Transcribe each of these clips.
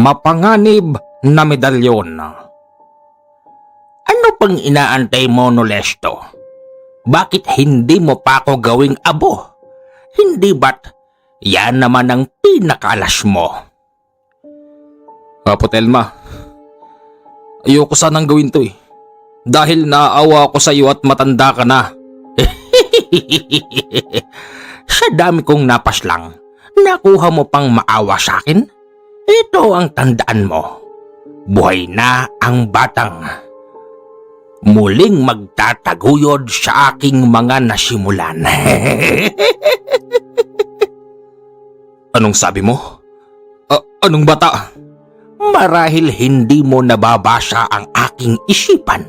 mapanganib na medalyon. Ano pang inaantay mo, Nolesto? Bakit hindi mo pa ako gawing abo? Hindi ba't yan naman ang pinakaalas mo? Apo Telma, ayoko sanang gawin to dahil naaawa ako sa iyo at matanda ka na. Sa dami kong napaslang, nakuha mo pang maawa sa akin? Ito ang tandaan mo. Buhay na ang batang muling magtataguyod sa aking mga nasimulan. Anong sabi mo? Anong bata? Marahil hindi mo nababasa ang aking isipan.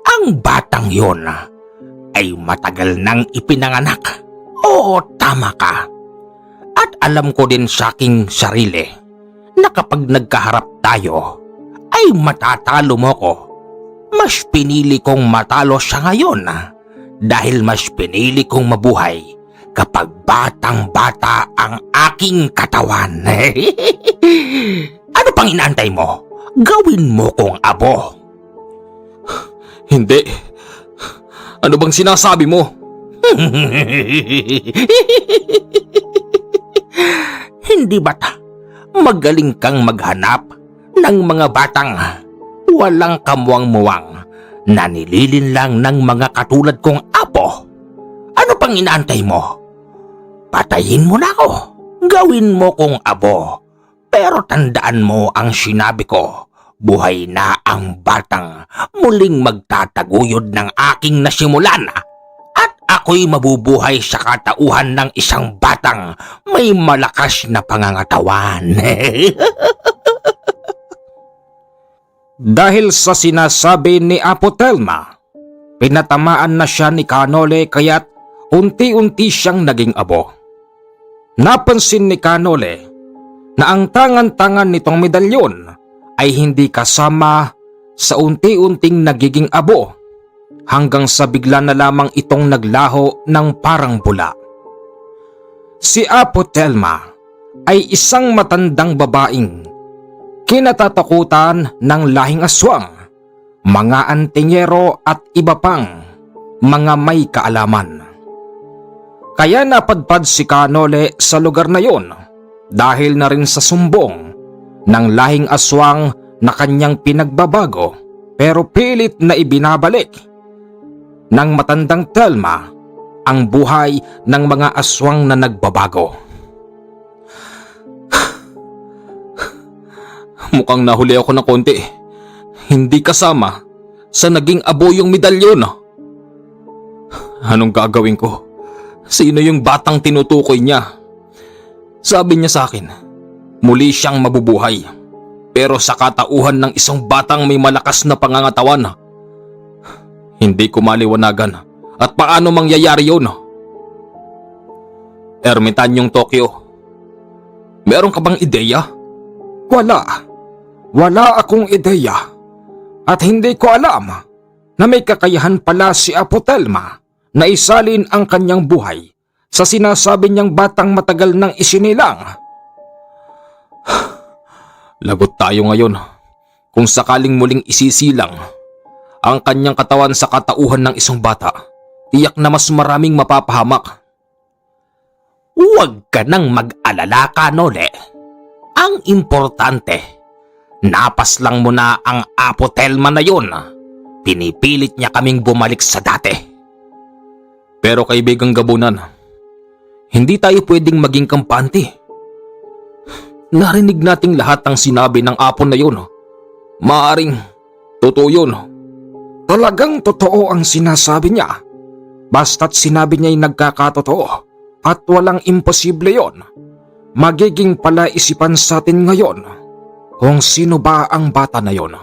Ang batang yon ay matagal nang ipinanganak. Oo, tama ka. At alam ko din sa aking sarili na kapag nagkaharap tayo ay matatalo mo ko. Mas pinili kong matalo siya ngayon dahil mas pinili kong mabuhay kapag batang-bata ang aking katawan. Ano pang inaantay mo? Gawin mo kong abo. Hindi. Ano bang sinasabi mo? Hindi ba't magaling kang maghanap ng mga batang walang kamuwang-muwang na nililin lang ng mga katulad kong apo? Ano pang inaantay mo? Patayin mo na ako. Gawin mo kong abo. Pero tandaan mo ang sinabi ko. Buhay na ang batang muling magtataguyod ng aking nasimulan. At ako'y mabubuhay sa katauhan ng isang batang may malakas na pangangatawan. Dahil sa sinasabi ni Apo Telma, pinatamaan na siya ni Canole kaya't unti-unti siyang naging abo. Napansin ni Canole na ang tangan-tangan nitong medalyon ay hindi kasama sa unti-unting nagiging abo hanggang sa bigla na lamang itong naglaho ng parang bula. Si Apo Telma ay isang matandang babaeng kinatatakutan ng lahing aswang, mga antingero at iba pang mga may kaalaman. Kaya napadpad si Canole sa lugar na yon dahil na rin sa sumbong ng lahing aswang na kanyang pinagbabago pero pilit na ibinabalik ng matandang Telma ang buhay ng mga aswang na nagbabago. Mukhang nahuli ako ng konti. Hindi kasama sa naging abo yung medalyon. Anong gagawin ko? Sino yung batang tinutukoy niya? Sabi niya sa akin, muli siyang mabubuhay. Pero sa katauhan ng isang batang may malakas na pangangatawan. Hindi ko maliwanagan. At paano mangyayari yun? Ermitanyong Tokyo, meron ka bang ideya? Wala akong ideya. At hindi ko alam na may kakayahan pala si Apo Telma na isalin ang kanyang buhay sa sinasabi niyang batang matagal nang isinilang. Lagot tayo ngayon kung sakaling muling isisilang ang kanyang katawan sa katauhan ng isang bata. Tiyak na mas maraming mapapahamak. Huwag ka nang mag-alala, Canole. Ang importante, napas lang mo na ang Apo Telma na yun. Pinipilit niya kaming bumalik sa dati. Pero kaibigang Gabunan, hindi tayo pwedeng maging kampante. Narinig nating lahat ang sinabi ng apo na yun. Maaring totoo yun. Talagang totoo ang sinasabi niya. Basta't sinabi niya'y nagkakatotoo at walang imposible yon. Magiging palaisipan sa atin ngayon kung sino ba ang bata na yon.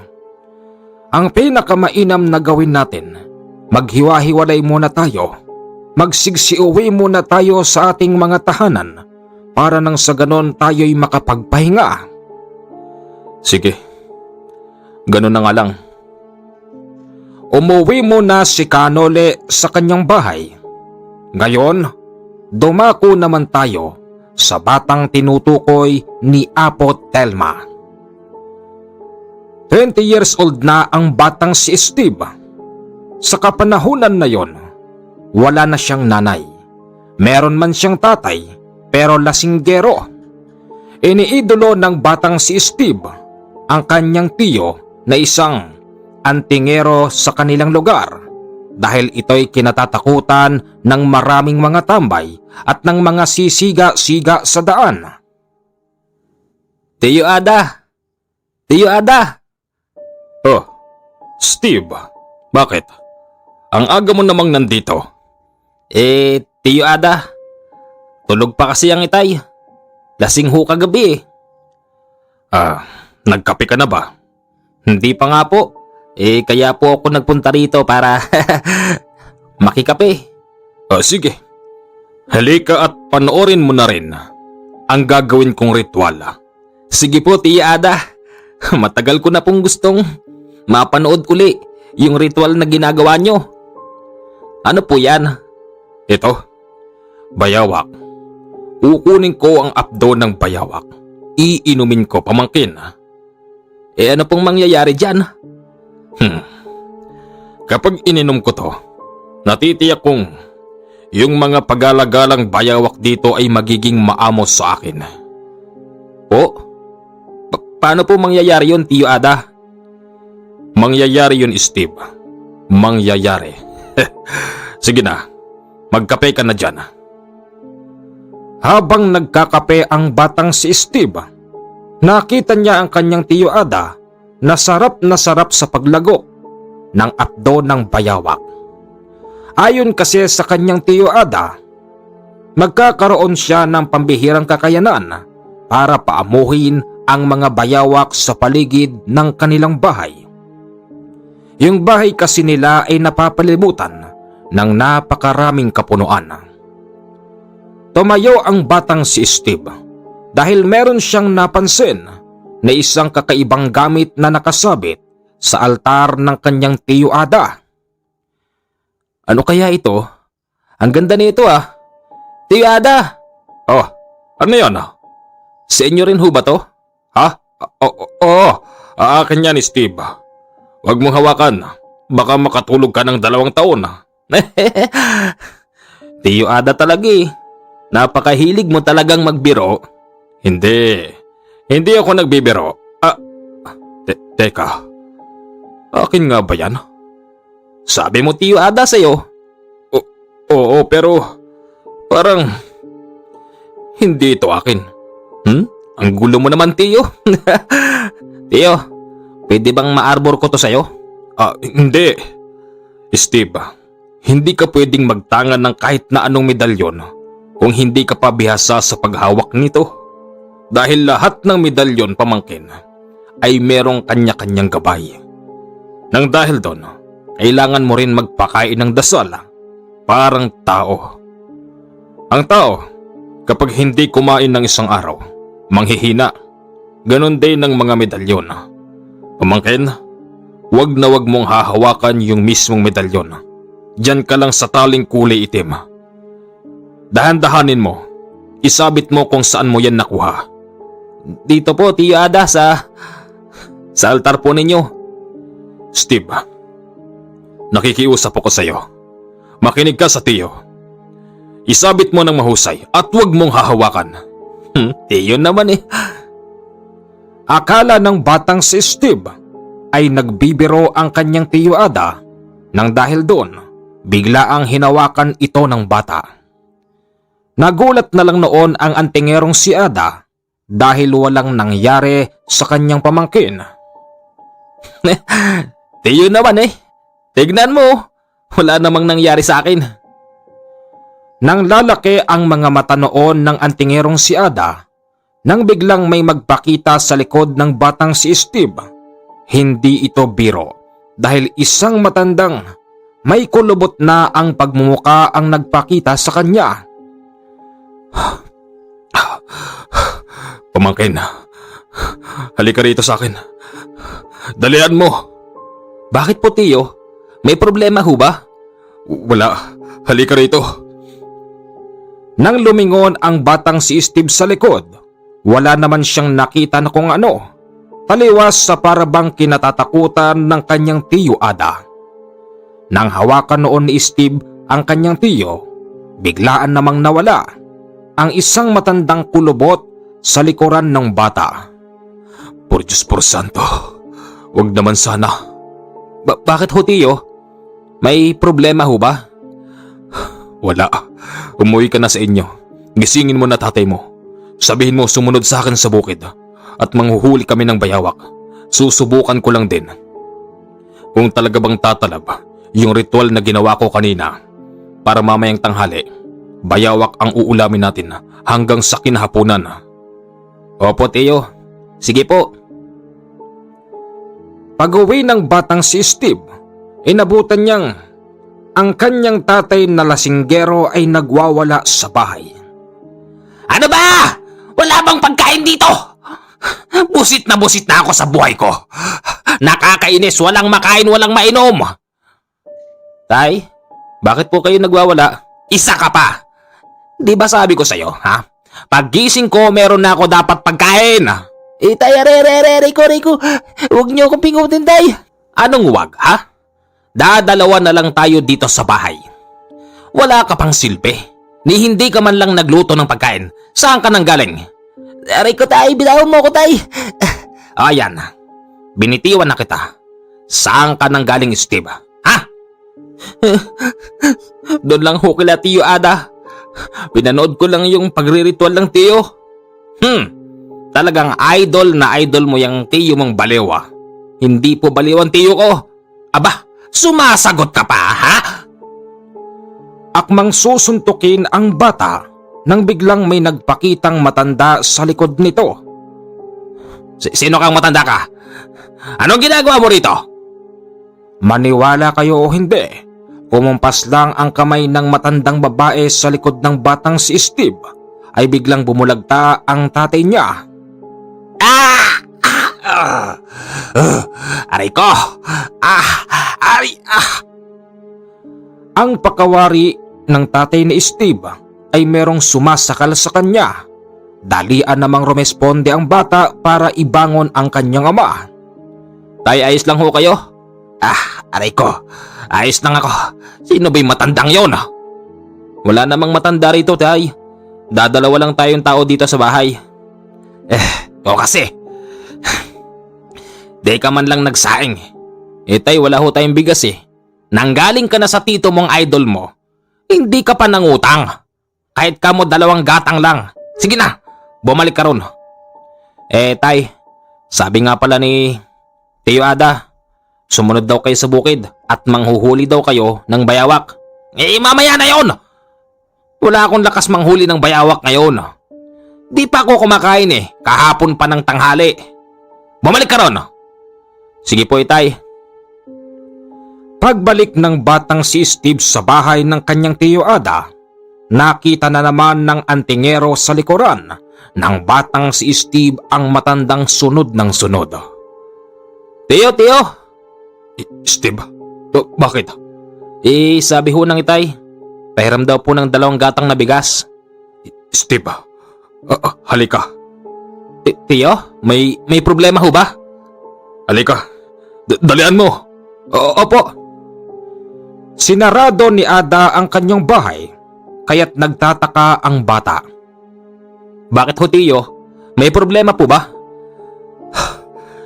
Ang pinakamainam na gawin natin, maghiwa-hiwalay muna tayo. Magsigsiuwi muna tayo sa ating mga tahanan para nang sa ganon tayo'y makapagpahinga. Sige, ganon na nga lang. Umuwi muna si Canole sa kanyang bahay. Ngayon, dumako naman tayo sa batang tinutukoy ni Apo Telma. 20 years old na ang batang si Steve. Sa kapanahunan na yon, wala na siyang nanay. Meron man siyang tatay, pero lasinggero. Iniidolo ng batang si Steve ang kanyang tiyo na isang antingero sa kanilang lugar dahil ito'y kinatatakutan ng maraming mga tambay at ng mga sisiga-siga sa daan. Tiyo Ada! Tiyo Ada! Oh, Steve, bakit? Ang aga mo namang nandito. Tiyo Ada, tulog pa kasi ang itay. Lasing ho kagabi Nagkape ka na ba? Hindi pa nga po. Kaya po ako nagpunta rito para makikape. Sige. Halika at panoorin mo na rin ang gagawin kong ritual. Sige po, Tiya Ada. Matagal ko na pong gustong mapanood uli yung ritual na ginagawa nyo. Ano po yan? Ito, bayawak. Kukunin ko ang apdo ng bayawak. Iinumin ko, pamangkin. Ano pong mangyayari dyan? Kapag ininom ko to, natitiyak kong yung mga pagalagalang bayawak dito ay magiging maamos sa akin. Po? Paano po mangyayari yun, Tiyo Ada? Mangyayari yun, Steve. Mangyayari. Sige na, magkape ka na dyan. Habang nagkakape ang batang si Steve, nakita niya ang kanyang Tiyo Ada na sarap sa paglago ng apdo ng bayawak. Ayon kasi sa kanyang Tiyo Ada, magkakaroon siya ng pambihirang kakayanan para paamuhin ang mga bayawak sa paligid ng kanilang bahay. Yung bahay kasi nila ay napapalibutan ng napakaraming kapunuan. Tumayo ang batang si Steve dahil meron siyang napansin na isang kakaibang gamit na nakasabit sa altar ng kanyang Tiyo Ada. Ano kaya ito? Ang ganda nito Tiyo Ada! Oh, ano yan? Sa inyo rin ho ba to? Ha? Oo, akin yan, Steve. Huwag mong hawakan. Baka makatulog ka ng 2 taon. Tiyo Ada talaga Napakahilig mo talagang magbiro. Hindi ako nagbibiro. Teka. Akin nga ba yan? Sabi mo, Tiyo Ada, sa'yo. Oo, pero parang hindi ito akin. Ang gulo mo naman, Tiyo. Tiyo, pwede bang maarbor ko to sa'yo? Hindi. Steve, hindi ka pwedeng magtangan ng kahit na anong medalyon kung hindi ka pa bihasa sa paghawak nito. Dahil lahat ng medalyon, pamangkin, ay merong kanya-kanyang gabay. Nang dahil doon, kailangan mo rin magpakain ng dasal parang tao. Ang tao, kapag hindi kumain ng isang araw, manghihina. Ganon din ng mga medalyon. Pamangkin, wag na wag mong hahawakan yung mismong medalyon. Diyan ka lang sa taling kulay itim. Dahan-dahanin mo. Isabit mo kung saan mo yan nakuha. Dito po, Tiyo Ada, sa altar po ninyo. Steve, nakikiusap ako sa iyo. Makinig ka sa tiyo. Isabit mo ng mahusay at huwag mong hahawakan. Tiyo naman Akala ng batang si Steve ay nagbibiro ang kanyang Tiyo Ada nang dahil doon, bigla ang hinawakan ito ng bata. Nagulat na lang noon ang antingerong si Ada dahil walang nangyari sa kanyang pamangkin. Tiyo naman Tignan mo, wala namang nangyari sa akin. Nang lalaki ang mga mata noon ng antingerong si Ada, nang biglang may magpakita sa likod ng batang si Steve, hindi ito biro dahil isang matandang may kulubot na ang pagmumuka ang nagpakita sa kanya. Pamangkin, halika rito sa akin. Dalian mo. Bakit po, Tiyo? May problema ho ba? Wala, halika rito. Nang lumingon ang batang si Steve sa likod, wala naman siyang nakita na kung ano. taliwas sa parabang kinatatakutan ng kanyang tiyo Ada. Nang hawakan noon ni Steve ang kanyang tiyo, biglaan namang nawala ang isang matandang kulubot sa likuran ng bata. Por Diyos por Santo, wag naman sana. Bakit ho tiyo? May problema ho ba? Wala. Umuwi ka na sa inyo. Gisingin mo na tatay mo. Sabihin mo sumunod sa akin sa bukid at manghuhuli kami ng bayawak. Susubukan ko lang din. Kung talaga bang tatalab yung ritual na ginawa ko kanina para mamayang tanghali, bayawak ang uulamin natin hanggang sa kinahaponan. Opo tiyo. Sige po. Pag-uwi ng batang si Steve, inabutan niyang ang kanyang tatay na lasinggero ay nagwawala sa bahay. Ano ba? Wala bang pagkain dito? Busit na ako sa buhay ko. Nakakainis, walang makain, walang mainom. Tay, bakit po kayo nagwawala? Isa ka pa. Di ba sabi ko sa'yo, ha? Paggising ko, meron na ako dapat pagkain. Tay, Rico. Huwag niyo akong pingutin, tay. Anong wag, ha? Dadalawa na lang tayo dito sa bahay. Wala ka pang silbi. Ni hindi ka man lang nagluto ng pagkain. Saan ka nang galing? Rico, tay, bitawan mo ko, tay. Ayan. Binitiwan na kita. Saan ka nang galing, Steve? Ha? Doon lang ho kila tiyo Ada. Pinanood ko lang yung pagriritual ng tiyo. Talagang idol na idol mo yung tiyo mong baliwa. Hindi po baliw ang tiyo ko. Aba, sumasagot ka pa, ha? Akmang susuntukin ang bata nang biglang may nagpakitang matanda sa likod nito. Sino kang matanda ka? Anong ginagawa mo rito? Maniwala kayo o hindi, kumumpas lang ang kamay ng matandang babae sa likod ng batang si Steve ay biglang bumulagta ang tatay niya. Aray ko! Ang pakawari ng tatay ni Steve ay merong sumasakal sa kanya. Dalian namang rumesponde ang bata para ibangon ang kanyang ama. Tay, ayos lang ho kayo? Aray ko. Ayos lang ako. Sino ba'y matandang yon? Wala namang matanda rito, tay. Dadalawa lang tayong tao dito sa bahay. O kasi. Di ka man lang nagsaing. Tay, wala ho tayong bigas eh. Nanggaling ka na sa tito mong idol mo. Hindi ka pa nangutang. Kahit ka mo 2 gatang lang. Sige na, bumalik ka ron. Tay, sabi nga pala ni Tiyo Ada, sumunod daw kayo sa bukid at manghuhuli daw kayo ng bayawak. Mamaya na yon. Wala akong lakas manghuli ng bayawak ngayon. Di pa ako kumakain kahapon pa ng tanghali. Bumalik ka ron. Sige po, tay. Pagbalik ng batang si Steve sa bahay ng kanyang Tiyo Ada, nakita na naman ng antingero sa likuran ng batang si Steve ang matandang sunod ng sunod. Tiyo! Steve, bakit? Sabi ho ng itay, pahiram daw po ng 2 gatang na bigas. Steve, halika. Tiyo, may problema ho ba? Halika, dalian mo. Opo. Sinarado ni Ada ang kanyang bahay, kaya't nagtataka ang bata. Bakit ho tiyo? May problema po ba?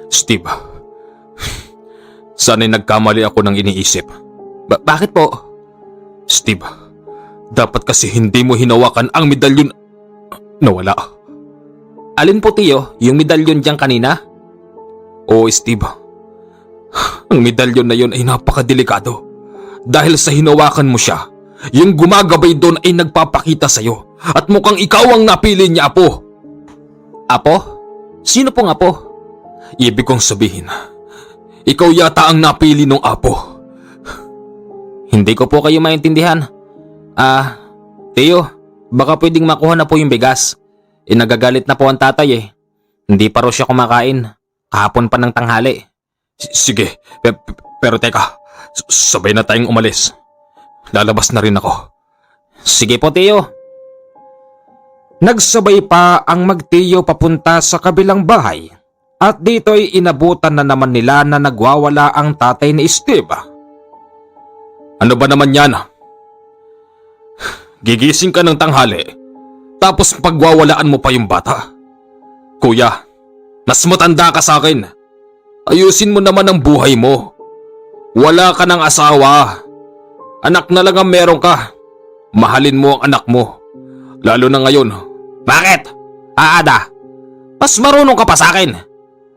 Steve, sana'y nagkamali ako ng iniisip. Bakit po? Steve, dapat kasi hindi mo hinawakan ang medalyon na wala. Alin po tiyo? Yung medalyon diyang kanina? Oo, Steve. Ang medalyon na yon ay napakadelikado. Dahil sa hinawakan mo siya, yung gumagabay doon ay nagpapakita sa'yo at mukhang ikaw ang napili niya, Apo. Apo? Sino pong Apo? Ibig kong sabihin, ikaw yata ang napili ng Apo. Hindi ko po kayo maintindihan. Tiyo, baka pwedeng makuha na po yung bigas. Nagagalit na po ang tatay Hindi pa raw siya kumakain. Kahapon pa ng tanghali. Sige, pero teka, sabay na tayong umalis. Lalabas na rin ako. Sige po, tiyo. Nagsabay pa ang magtiyo papunta sa kabilang bahay At dito'y inabutan na naman nila na nagwawala ang tatay ni Steve. Ano ba naman yan? Gigising ka ng tanghali, tapos pagwawalaan mo pa yung bata? Kuya, mas matanda ka sa akin. Ayusin mo naman ang buhay mo. Wala ka ng asawa. Anak na lang ang meron ka. Mahalin mo ang anak mo. Lalo na ngayon. Bakit? Ada, mas marunong ka pa sa akin.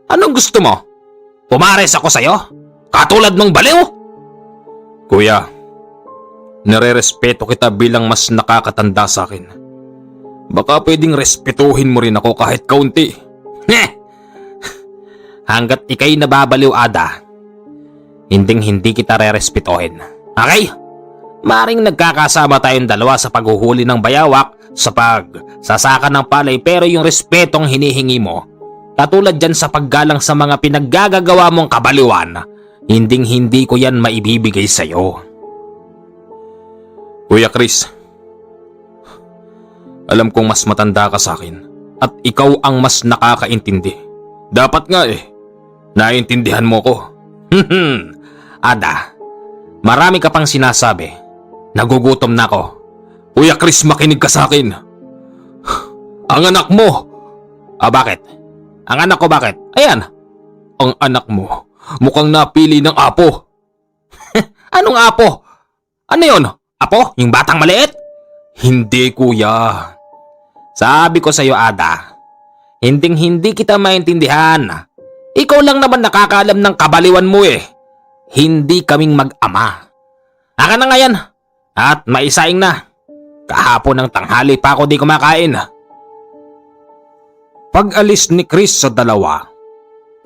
Anong gusto mo? Pumares ako sa'yo? Katulad mong baliw? Kuya, nare-respeto kita bilang mas nakakatanda sa akin. Baka pwedeng respetuhin mo rin ako kahit kaunti. Hanggat ikay nababaliw, Ada, hindi kita re-respetuhin. Okay? Maring nagkakasama tayong dalawa sa paghuhuli ng bayawak, sa pagsasaka ng palay, pero yung respetong hinihingi mo, katulad dyan sa paggalang sa mga pinaggagawa mong kabaliwan, hindi ko yan maibibigay sa'yo. Kuya Chris, alam kong mas matanda ka sa akin at ikaw ang mas nakakaintindi. Dapat nga naiintindihan mo ko. Ada, marami ka pang sinasabi. Nagugutom na ako. Kuya Chris, makinig ka sa akin. Ang anak mo. Bakit? Ang anak ko bakit? Ayan. Ang anak mo mukhang napili ng apo. Anong apo? Ano yon? Apo? Yung batang maliit? Hindi, kuya. Sabi ko sa'yo, Ada, hindi kita maintindihan. Ikaw lang naman nakakaalam ng kabaliwan mo eh. Hindi kaming mag-ama. Aka na nga yan. At maisaing na. Kahapon ng tanghali pa ako di kumakain. Pag-alis ni Chris sa dalawa,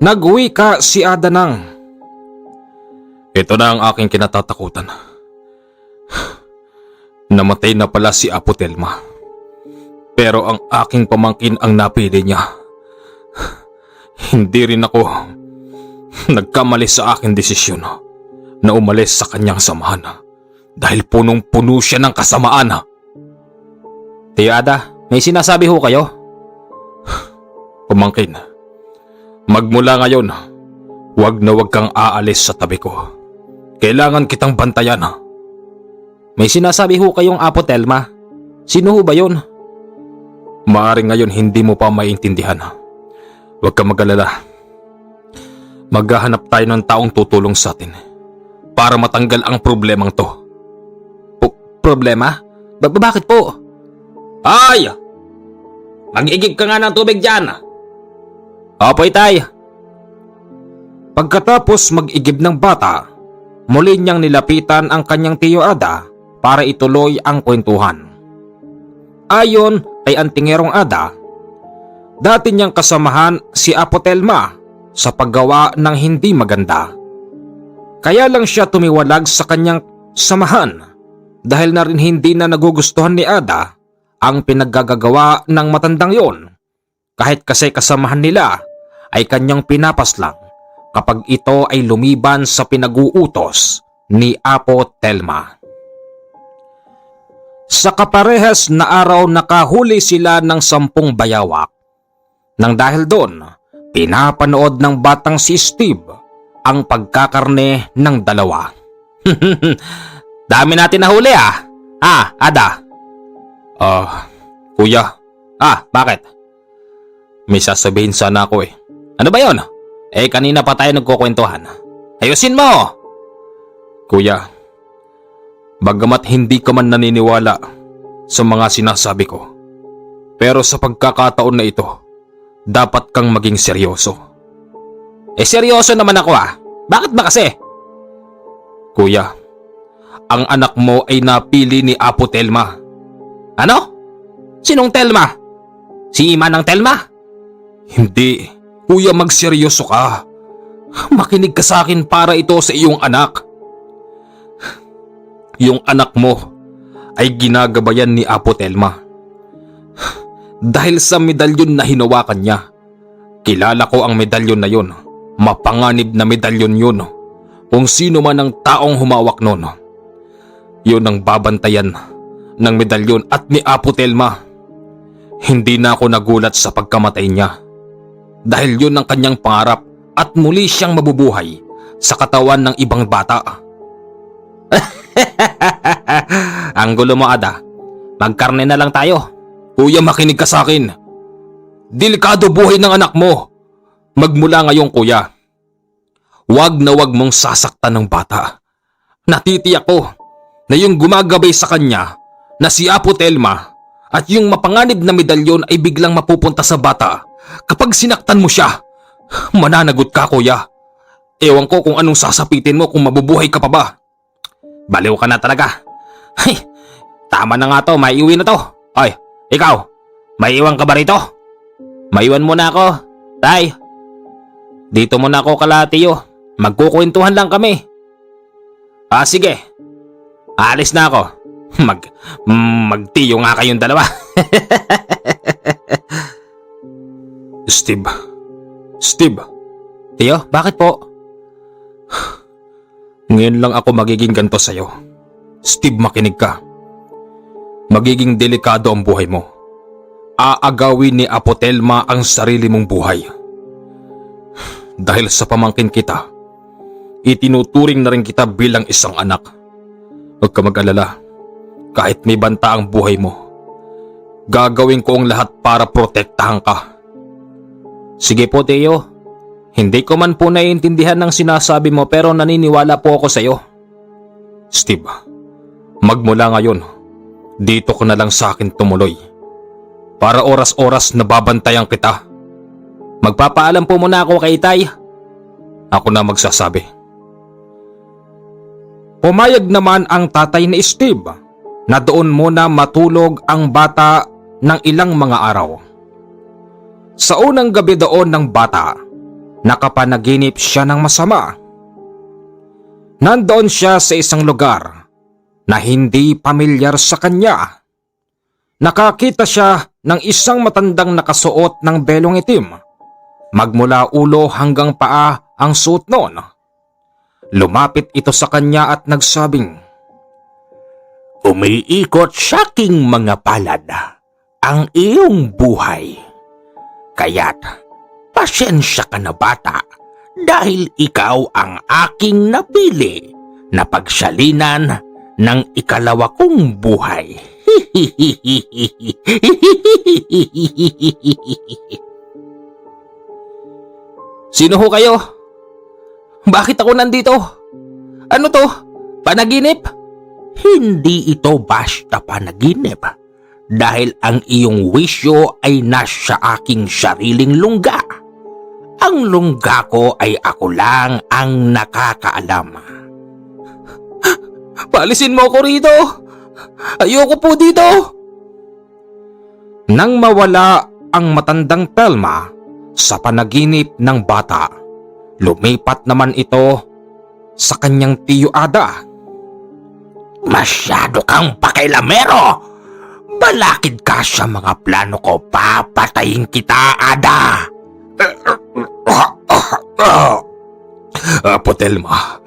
nag-wika si Ada ng, ito na ang aking kinatatakutan. Namatay na pala si Apo Telma. Pero ang aking pamangkin ang napili niya. Hindi rin ako nagkamali sa aking desisyon na umalis sa kanyang samahan dahil punong-puno siya ng kasamaan. Tiyo Ada, may sinasabi ho kayo? Pamangkin, magmula ngayon, wag na wag kang aalis sa tabi ko. Kailangan kitang bantayan. May sinasabi ho kayong Apo Telma? Sino ho ba yun? Maaring ngayon hindi mo pa maintindihan. Huwag kang mag-alala. Maghahanap tayo ng taong tutulong sa atin para matanggal ang problemang to. Problema? Bakit po? Ay! Mag-igib ka nga ng tubig dyan! Opo, itay. Pagkatapos mag-igib ng bata, muli niyang nilapitan ang kanyang tiyo Ada para ituloy ang kwentuhan. Ayon kay Antingerong Ada, dati niyang kasamahan si Apo Telma sa paggawa ng hindi maganda. Kaya lang siya tumiwalag sa kanyang samahan dahil na rin hindi na nagugustuhan ni Ada ang pinaggagawa ng matandang yon, kahit kasi kasamahan nila ay kanyang pinapaslang kapag ito ay lumiban sa pinag-uutos ni Apo Telma. Sa kaparehas na araw nakahuli sila ng 10 bayawak. Nang dahil doon, pinapanood ng batang si Steve ang pagkakarne ng dalawa. Dami natin nahuli Ada. Kuya. Bakit? May sasabihin sana ako Ano ba yon? Kanina pa tayo nagkukwentuhan. Ayusin mo! Kuya, bagamat hindi ka man naniniwala sa mga sinasabi ko, pero sa pagkakataon na ito, dapat kang maging seryoso. Seryoso naman ako Bakit ba kasi? Kuya, ang anak mo ay napili ni Apo Telma. Ano? Sinong Telma? Si Manang Telma? Hindi. Kuya, magseryoso ka. Makinig ka sa akin para ito sa iyong anak. Yung anak mo ay ginagabayan ni Apo Telma. Dahil sa medalyon na hinawakan niya. Kilala ko ang medalyon na yun. Mapanganib na medalyon yun. Kung sino man ang taong humawak nun, yun ang babantayan ng medalyon at ni Apo Telma. Hindi na ako nagulat sa pagkamatay niya. dahil yun ang kanyang pangarap at muli siyang mabubuhay sa katawan ng ibang bata. Ang gulo mo, Ada. Magkarne na lang tayo. Kuya, makinig ka sa akin. Delikado buhay ng anak mo. Magmula ngayon, kuya, wag na wag mong sasaktan ng bata. Natitiyak ko na yung gumagabay sa kanya na si Apo Telma at yung mapanganib na medalyon ay biglang mapupunta sa bata kapag sinaktan mo siya. Mananagot ka, kuya. Ewan ko kung anong sasapitin mo kung mabubuhay ka pa ba. Baliw ka na talaga. Ay, tama na nga to, maiuwi na to. Ay, ikaw, maiiwan ka ba rito? Maiwan mo na ako, tay. Dito mo na ako kalatiyo. Magkukwentuhan lang kami. Sige. Aalis na ako. Magtiyo nga kayong dalawa. Steve. Tiyo, bakit po? Ngayon lang ako magiging ganito sa'yo. Steve, makinig ka. Magiging delikado ang buhay mo. Aagawin ni Apo Telma ang sarili mong buhay. Dahil sa pamangkin kita, itinuturing na rin kita bilang isang anak. Huwag ka mag-alala. Kahit may banta ang buhay mo, gagawin ko ang lahat para protektahan ka. Sige po, Tiyo. Hindi ko man po naiintindihan ng sinasabi mo pero naniniwala po ako sa'yo. Steve, magmula ngayon, dito ka na lang sa akin tumuloy. Para oras-oras na babantayan kita. Magpapaalam po muna ako kay Tay. Ako na magsasabi. Pumayag naman ang tatay ni Steve na doon muna matulog ang bata ng ilang mga araw. Sa unang gabi doon ng bata, nakapanaginip siya ng masama. Nandoon siya sa isang lugar na hindi pamilyar sa kanya. Nakakita siya ng isang matandang nakasuot ng belong itim. Magmula ulo hanggang paa ang suot noon. Lumapit ito sa kanya at nagsabing, Umiikot sa aking mga palad ang iyong buhay. Kaya't pasensya ka na bata dahil ikaw ang aking napili na pagsalinan ng ikalawa kong buhay. Sino ho kayo? Bakit ako nandito? Ano to? Panaginip? Hindi ito basta panaginip. Dahil ang iyong wisyo ay nasa aking sariling lungga. Ang lungga ko ay ako lang ang nakakaalam. Paalisin mo ako rito! Ayoko po dito! Nang mawala ang matandang Telma sa panaginip ng bata, lumipat naman ito sa kanyang tiyo Ada. Masyado kang pakailamero! Balakid ka sa mga plano ko, papatayin kita, Ada! Apo Telma,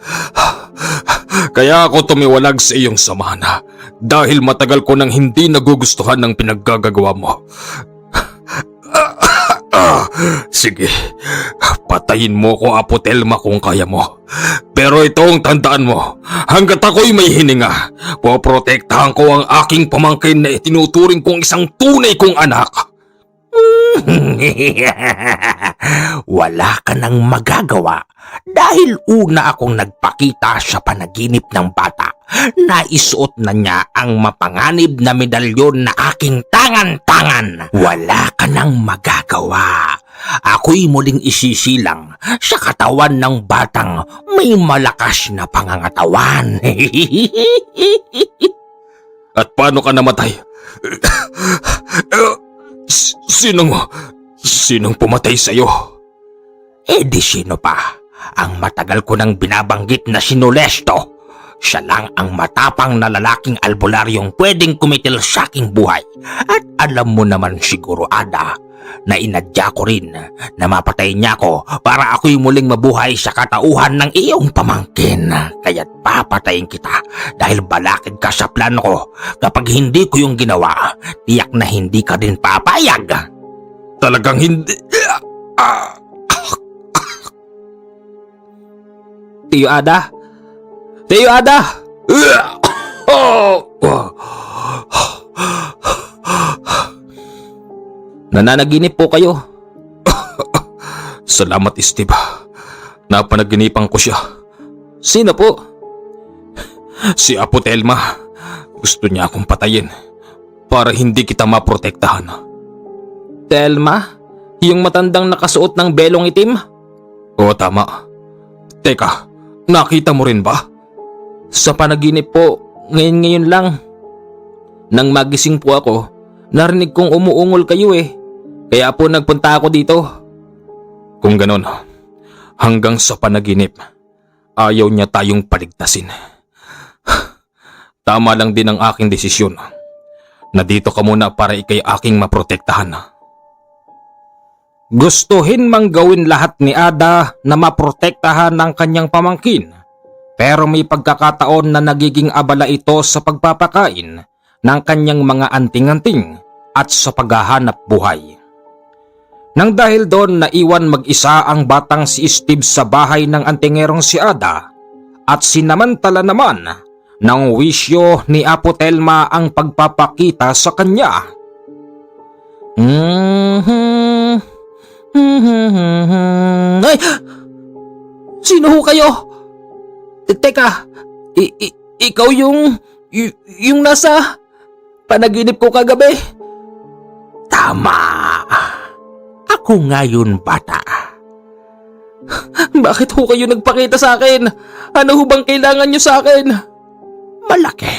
kaya ako tumiwalag sa iyong samahan dahil matagal ko nang hindi nagugustuhan ng pinaggagawa mo. Sige, patayin mo ko, Apo Telma, kung kaya mo. Pero ito ang tandaan mo, hanggat ako'y may hininga, poprotektahan ko ang aking pamangkin na itinuturing kong isang tunay kong anak. Wala ka nang magagawa dahil una akong nagpakita sa panaginip ng bata. Naisuot na niya ang mapanganib na medalyon na aking tangan-tangan. Wala ka nang magagawa. Ako'y muling isisilang sa katawan ng batang may malakas na pangangatawan. At paano ka namatay? Sinong pumatay sa'yo? Di sino pa? Ang matagal ko nang binabanggit na si Nolesto. Siya lang ang matapang na lalaking albularyong pwedeng kumitil sa aking buhay. At alam mo naman siguro, Ada, na inadya ko rin na mapatay niya ako para ako'y muling mabuhay sa katauhan ng iyong pamangkin. Kaya't papatayin kita dahil balakid ka sa plano ko. Kapag hindi ko yung ginawa, tiyak na hindi ka din papayag. Talagang hindi... Tiyo Ada? Tiyo Ada! Nananaginip po kayo. Salamat, Steve. Napanaginipan ko siya. Sino po? Si Apo Telma. Gusto niya akong patayin para hindi kita maprotektahan. Telma? Yung matandang nakasuot ng belong itim? Oo, tama. Teka, nakita mo rin ba? Sa panaginip po, ngayon lang. Nang magising po ako, narinig kong umuungol kayo eh. Kaya po nagpunta ako dito. Kung ganon, hanggang sa panaginip, ayaw niya tayong paligtasin. Tama lang din ang aking desisyon na dito ka muna para ikay aking maprotektahan. Gustuhin mang gawin lahat ni Ada na maprotektahan ng kanyang pamangkin, pero may pagkakataon na nagiging abala ito sa pagpapakain ng kanyang mga anting-anting at sa paghahanap buhay. Nang dahil doon naiwan mag-isa ang batang si Steve sa bahay ng antingerong si Ada at sinamantala naman ng wisyo ni Apo Telma ang pagpapakita sa kanya. Ay! Sino ho kayo? Teka, ikaw yung nasa panaginip ko kagabi? Tama. Ako nga yun, bata. Bakit ho kayo nagpakita sa akin? Ano ho bang kailangan nyo sa akin? Malaki.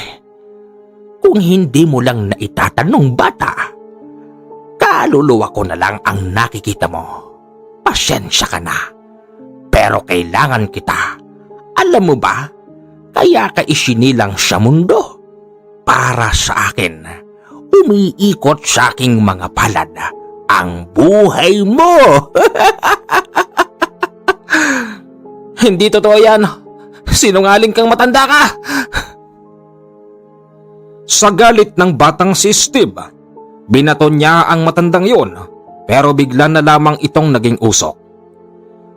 Kung hindi mo lang naitatanong, bata, kaluluwa ko na lang ang nakikita mo. Pasensya ka na. Pero kailangan kita. Alam mo ba, kaya ka isinilang sa mundo. Para sa akin, umiikot sa aking mga palad ang buhay mo. Hindi totoo yan. Sinungaling kang matanda ka. Sa galit ng batang si Steve, binaton niya ang matandang yun, pero bigla na lamang itong naging usok.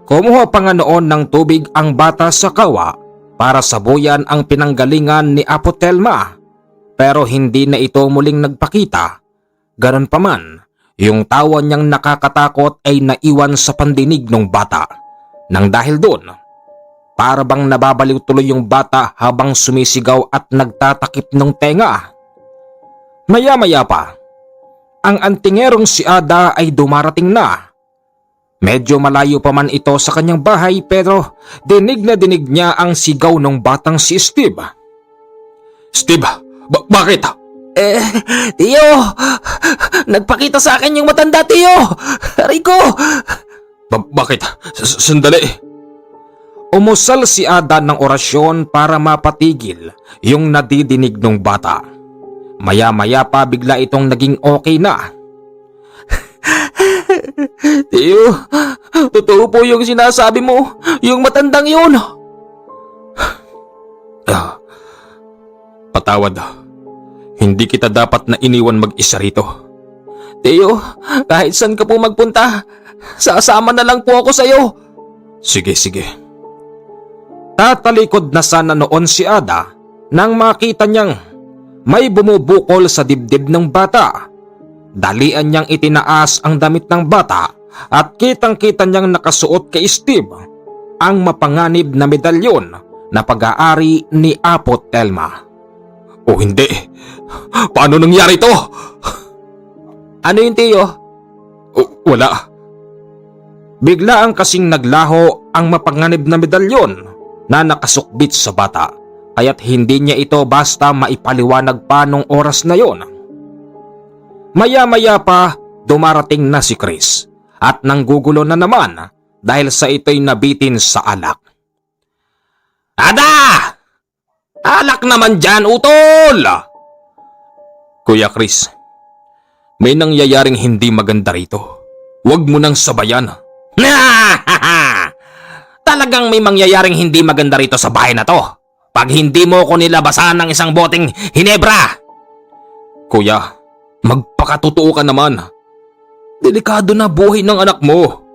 Kumuha pa nga noon ng tubig ang bata sa kawa para sabuyan ang pinanggalingan ni Apo Telma, pero hindi na ito muling nagpakita. Ganon pa man, yung tawa niyang nakakatakot ay naiwan sa pandinig ng bata. Nang dahil doon, para bang nababaliw tuloy yung bata habang sumisigaw at nagtatakip ng tenga. Maya-maya pa, ang antingerong si Ada ay dumarating na. Medyo malayo pa man ito sa kanyang bahay pero dinig na dinig niya ang sigaw ng batang si Steve. Steve, bakit? Tiyo! Nagpakita sa akin yung matanda, tiyo! Rico! Bakit? Sandali. Umusal si Ada ng orasyon para mapatigil yung nadidinig ng bata. Maya-maya pa bigla itong naging okay na. Tiyo, totoo po yung sinasabi mo, yung matandang yun. Patawad. Hindi kita dapat na iniwan mag-isa rito. Tiyo, kahit saan ka po magpunta, sasama na lang po ako sa'yo. Sige. Tatalikod na sana noon si Ada nang makita niyang may bumubukol sa dibdib ng bata. Dalian niyang itinaas ang damit ng bata at kitang-kita niyang nakasuot kay Steve ang mapanganib na medalyon na pag-aari ni Apo Telma. O hindi, paano nangyari to? Ano yun, tiyo? Wala. Biglaan kasing naglaho ang mapanganib na medalyon na nakasukbit sa bata, kaya't hindi niya ito basta maipaliwanag pa nung oras na yon. Maya-maya pa dumarating na si Chris at nanggugulo na naman dahil sa ito'y nabitin sa alak. Ada! Alak naman dyan, utol! Kuya Chris, may nangyayaring hindi maganda rito. Huwag mo nang sabayan. Talagang may mangyayaring hindi maganda rito sa bahay na to pag hindi mo ko nilabasan ng isang boteng hinebra. Kuya, magpakatotoo ka naman. Delikado na buhay ng anak mo.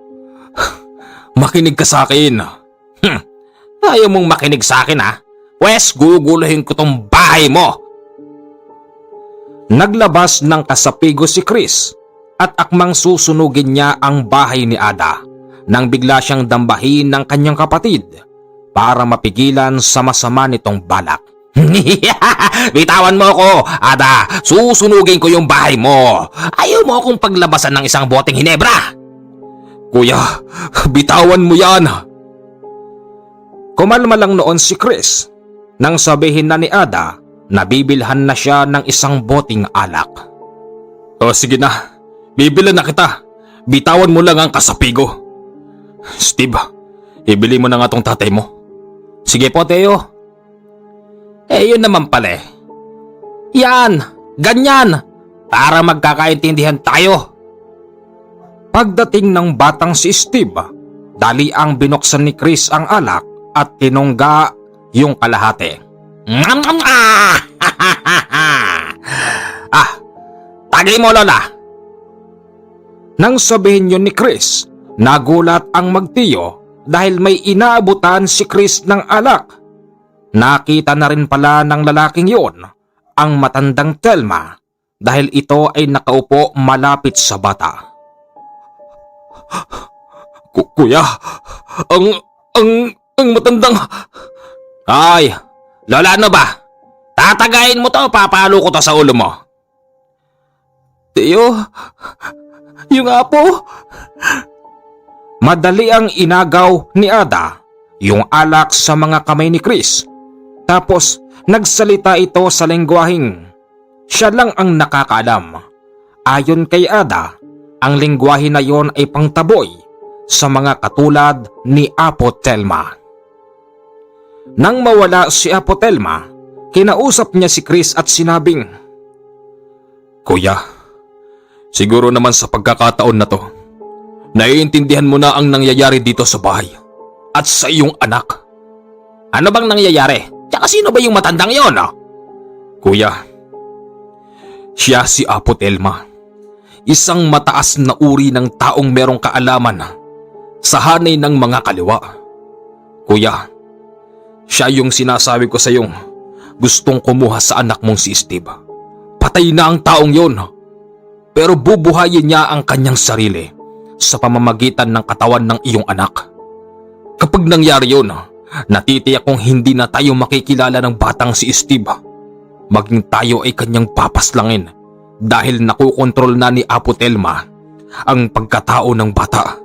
makinig ka sa akin. Ayaw mong makinig sa akin ha? Pwes guguluhin ko tong bahay mo. Naglabas ng kasapigo si Chris at akmang susunugin niya ang bahay ni Ada nang bigla siyang dambahin ng kanyang kapatid para mapigilan sa masama nitong balak. Bitawan mo ako, Ada. Susunugin ko yung bahay mo. Ayaw mo akong paglabasan ng isang boteng hinebra. Kuya, bitawan mo yan. Kumalma lang noon si Chris nang sabihin na ni Ada na bibilhan na siya ng isang boting alak. O sige na, bibilan na kita. Bitawan mo lang ang kasapigo. Steve, ibili mo na nga tong tatay mo. Sige po, Teo. Yun naman pala eh. Yan, ganyan. Para magkakaintindihan tayo. Pagdating ng batang si Steve, dali ang binuksan ni Chris ang alak at tinungga yung kalahati. Tagay mo, Lola. Nang sabihin yun ni Chris, nagulat ang magtiyo dahil may inaabutan si Chris ng alak. Nakita na rin pala ng lalaking yon ang matandang Telma dahil ito ay nakaupo malapit sa bata. Kuya, ang matandang... Ay, Lola, ano ba? Tatagayin mo to, papalo ko to sa ulo mo. Teo, yung apo. Madali ang inagaw ni Ada yung alak sa mga kamay ni Chris. Tapos nagsalita ito sa lengguwaheng siya lang ang nakakaalam. Ayon kay Ada, ang lengguwahe na yon ay pangtaboy sa mga katulad ni Apo Telma. Nang mawala si Apo Telma, kinausap niya si Chris at sinabing, Kuya, siguro naman sa pagkakataon na to, naiintindihan mo na ang nangyayari dito sa bahay at sa iyong anak. Ano bang nangyayari? Tsaka sino ba yung matandang yon? Kuya, siya si Apo Telma, isang mataas na uri ng taong merong kaalaman sa hanay ng mga kaliwa. Kuya, siya yung sinasabi ko sa iyong gustong kumuha sa anak mong si Steve. Patay na ang taong yon, pero bubuhayin niya ang kanyang sarili sa pamamagitan ng katawan ng iyong anak. Kapag nangyari yun, natitiyak kong hindi na tayo makikilala ng batang si Steve. Maging tayo ay kanyang papaslangin dahil nakukontrol na ni Apo Telma ang pagkatao ng bata.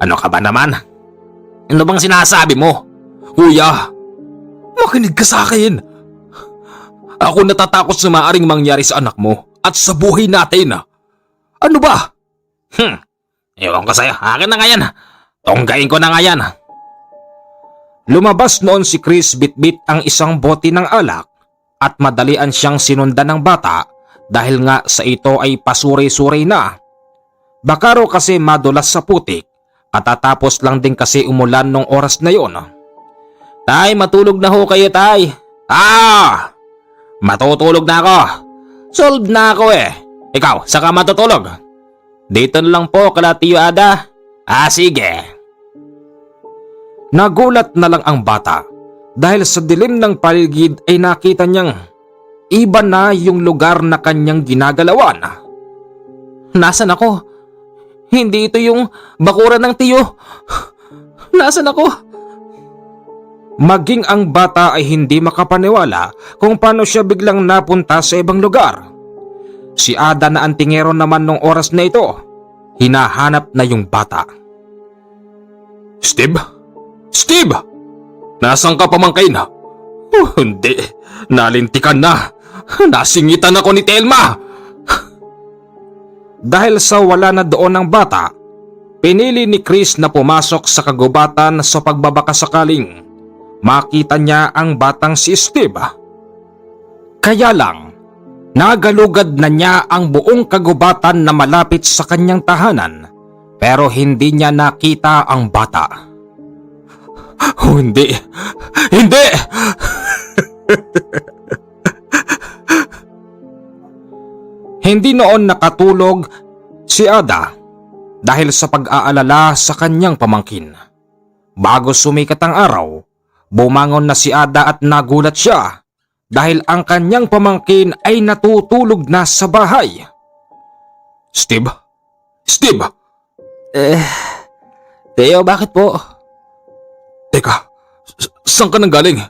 Ano ka ba naman? Ano bang sinasabi mo? Kuya, makinig ka sa akin. Ako natatakot sa maaring mangyari sa anak mo at sa buhay natin. Ano ba? Ewan ko sa'yo. Akin na nga yan. Tunggain ko na nga yan. Lumabas noon si Chris bitbit ang isang bote ng alak at madalian siyang sinundan ng bata dahil nga sa ito ay pasuri-suri na. Baka raw kasi madulas sa putik, katatapos lang din kasi umulan nung oras na yon. Tay, matulog na ho kayo, tay. Matutulog na ako. Solved na ako eh. Ikaw, saka matutulog? Dito na lang po kala Tiyo Ada. Sige. Nagulat na lang ang bata dahil sa dilim ng paligid ay nakita niyang iba na yung lugar na kanyang ginagalawan. Nasaan ako? Hindi ito yung bakuran ng tiyo. Nasaan ako? Maging ang bata ay hindi makapaniwala kung paano siya biglang napunta sa ibang lugar. Si Ada na antingero naman nung oras na ito, hinahanap na yung bata. Steve? Steve! Nasaan ka pamangkin? Hindi, nalintikan na. Nasingitan ako ni Telma. Dahil sa wala na doon ng bata, pinili ni Chris na pumasok sa kagubatan sa pagbabakasakaling makita niya ang batang si Steve. Kaya lang, nagalugad na niya ang buong kagubatan na malapit sa kanyang tahanan pero hindi niya nakita ang bata. Hindi! Hindi! Hindi noon nakatulog si Ada dahil sa pag-aalala sa kanyang pamangkin. Bago sumikat ang araw, bumangon na si Ada at nagulat siya dahil ang kanyang pamangkin ay natutulog na sa bahay. Steve? Steve! Teo, bakit po? Teka, saan ka nang galing?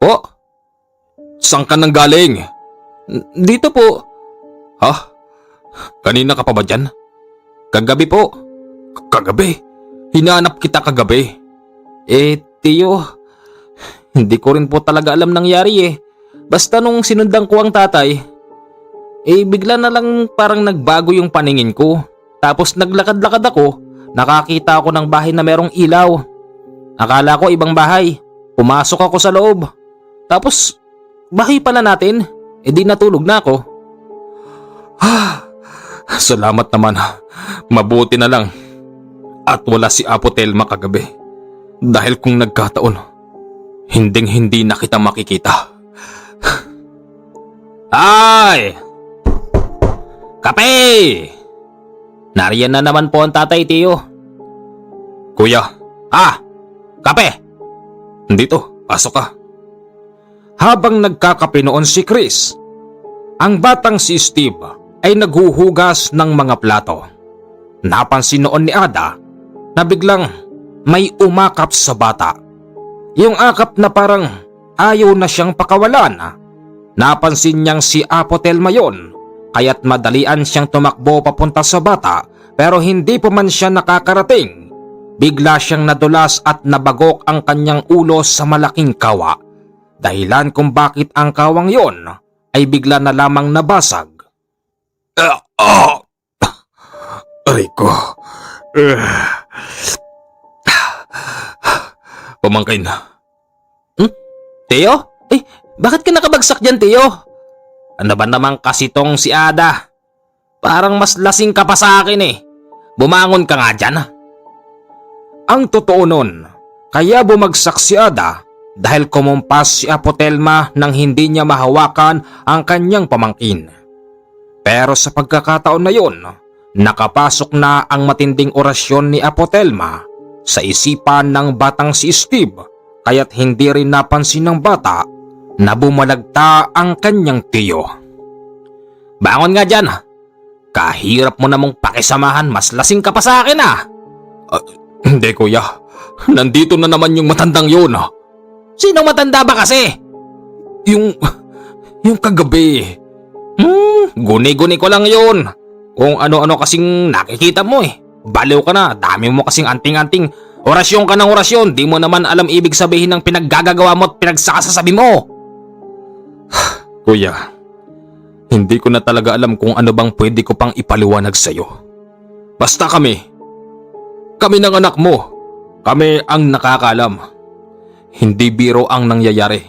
Po? Saan ka nang galing? Dito po. Ha? Kanina ka pa ba dyan? Kagabi po. Kagabi? Hinahanap kita kagabi. Teo, hindi ko rin po talaga alam nangyari eh. Basta nung sinundan ko ang tatay, bigla na lang parang nagbago yung paningin ko. Tapos naglakad-lakad ako, nakakita ako ng bahay na merong ilaw. Akala ko ibang bahay. Pumasok ako sa loob. Tapos, bahay pala natin. Di natulog na ako. Salamat naman. Mabuti na lang. At wala si Apo Telma kagabi. Dahil kung nagkataon, hinding-hindi na kita makikita. Ay! Kape! Nariyan na naman po ang tatay, Teo. Kuya, Kape! dito, pasok ka. Habang nagkakape noon si Chris, ang batang si Steve ay naghuhugas ng mga plato. Napansin noon ni Ada na biglang may umakap sa bata. Yung akap na parang ayaw na siyang pakawalan. Napansin niyang si Apo Telma yon, kaya't madalian siyang tumakbo papunta sa bata, pero hindi pa man siya nakakarating. Bigla siyang nadulas at nabagok ang kanyang ulo sa malaking kawa. Dahilan kung bakit ang kawang yon ay bigla na lamang nabasag. Aray ko. Pamangkin. Teo? Bakit ka nakabagsak dyan, Teo? Ano ba naman kasi tong si Ada? Parang mas lasing ka pa sa akin eh. Bumangon ka nga dyan. Ang totoo nun, kaya bumagsak si Ada dahil kumumpas si Apo Telma nang hindi niya mahawakan ang kanyang pamangkin. Pero sa pagkakataon na yun, nakapasok na ang matinding orasyon ni Apo Telma sa isipan ng batang si Steve, kaya't hindi rin napansin ng bata na bumalagta ang kanyang tiyo. Bangon nga dyan. Kahirap mo namang pakisamahan, mas lasing ka pa sa akin ah. Hindi kuya, nandito na naman yung matandang yun. Sinong matanda ba kasi? Yung kagabi. Guni-guni ko lang yun. Kung ano-ano kasing nakikita mo eh. Baliw ka na, dami mo kasing anting-anting. Orasyon ka ng orasyon, di mo naman alam ibig sabihin ng pinaggagawa mo at pinagsakasasabi mo. Kuya, hindi ko na talaga alam kung ano bang pwede ko pang ipaliwanag sa'yo. Basta kami ng anak mo, kami ang nakakaalam. Hindi biro ang nangyayari.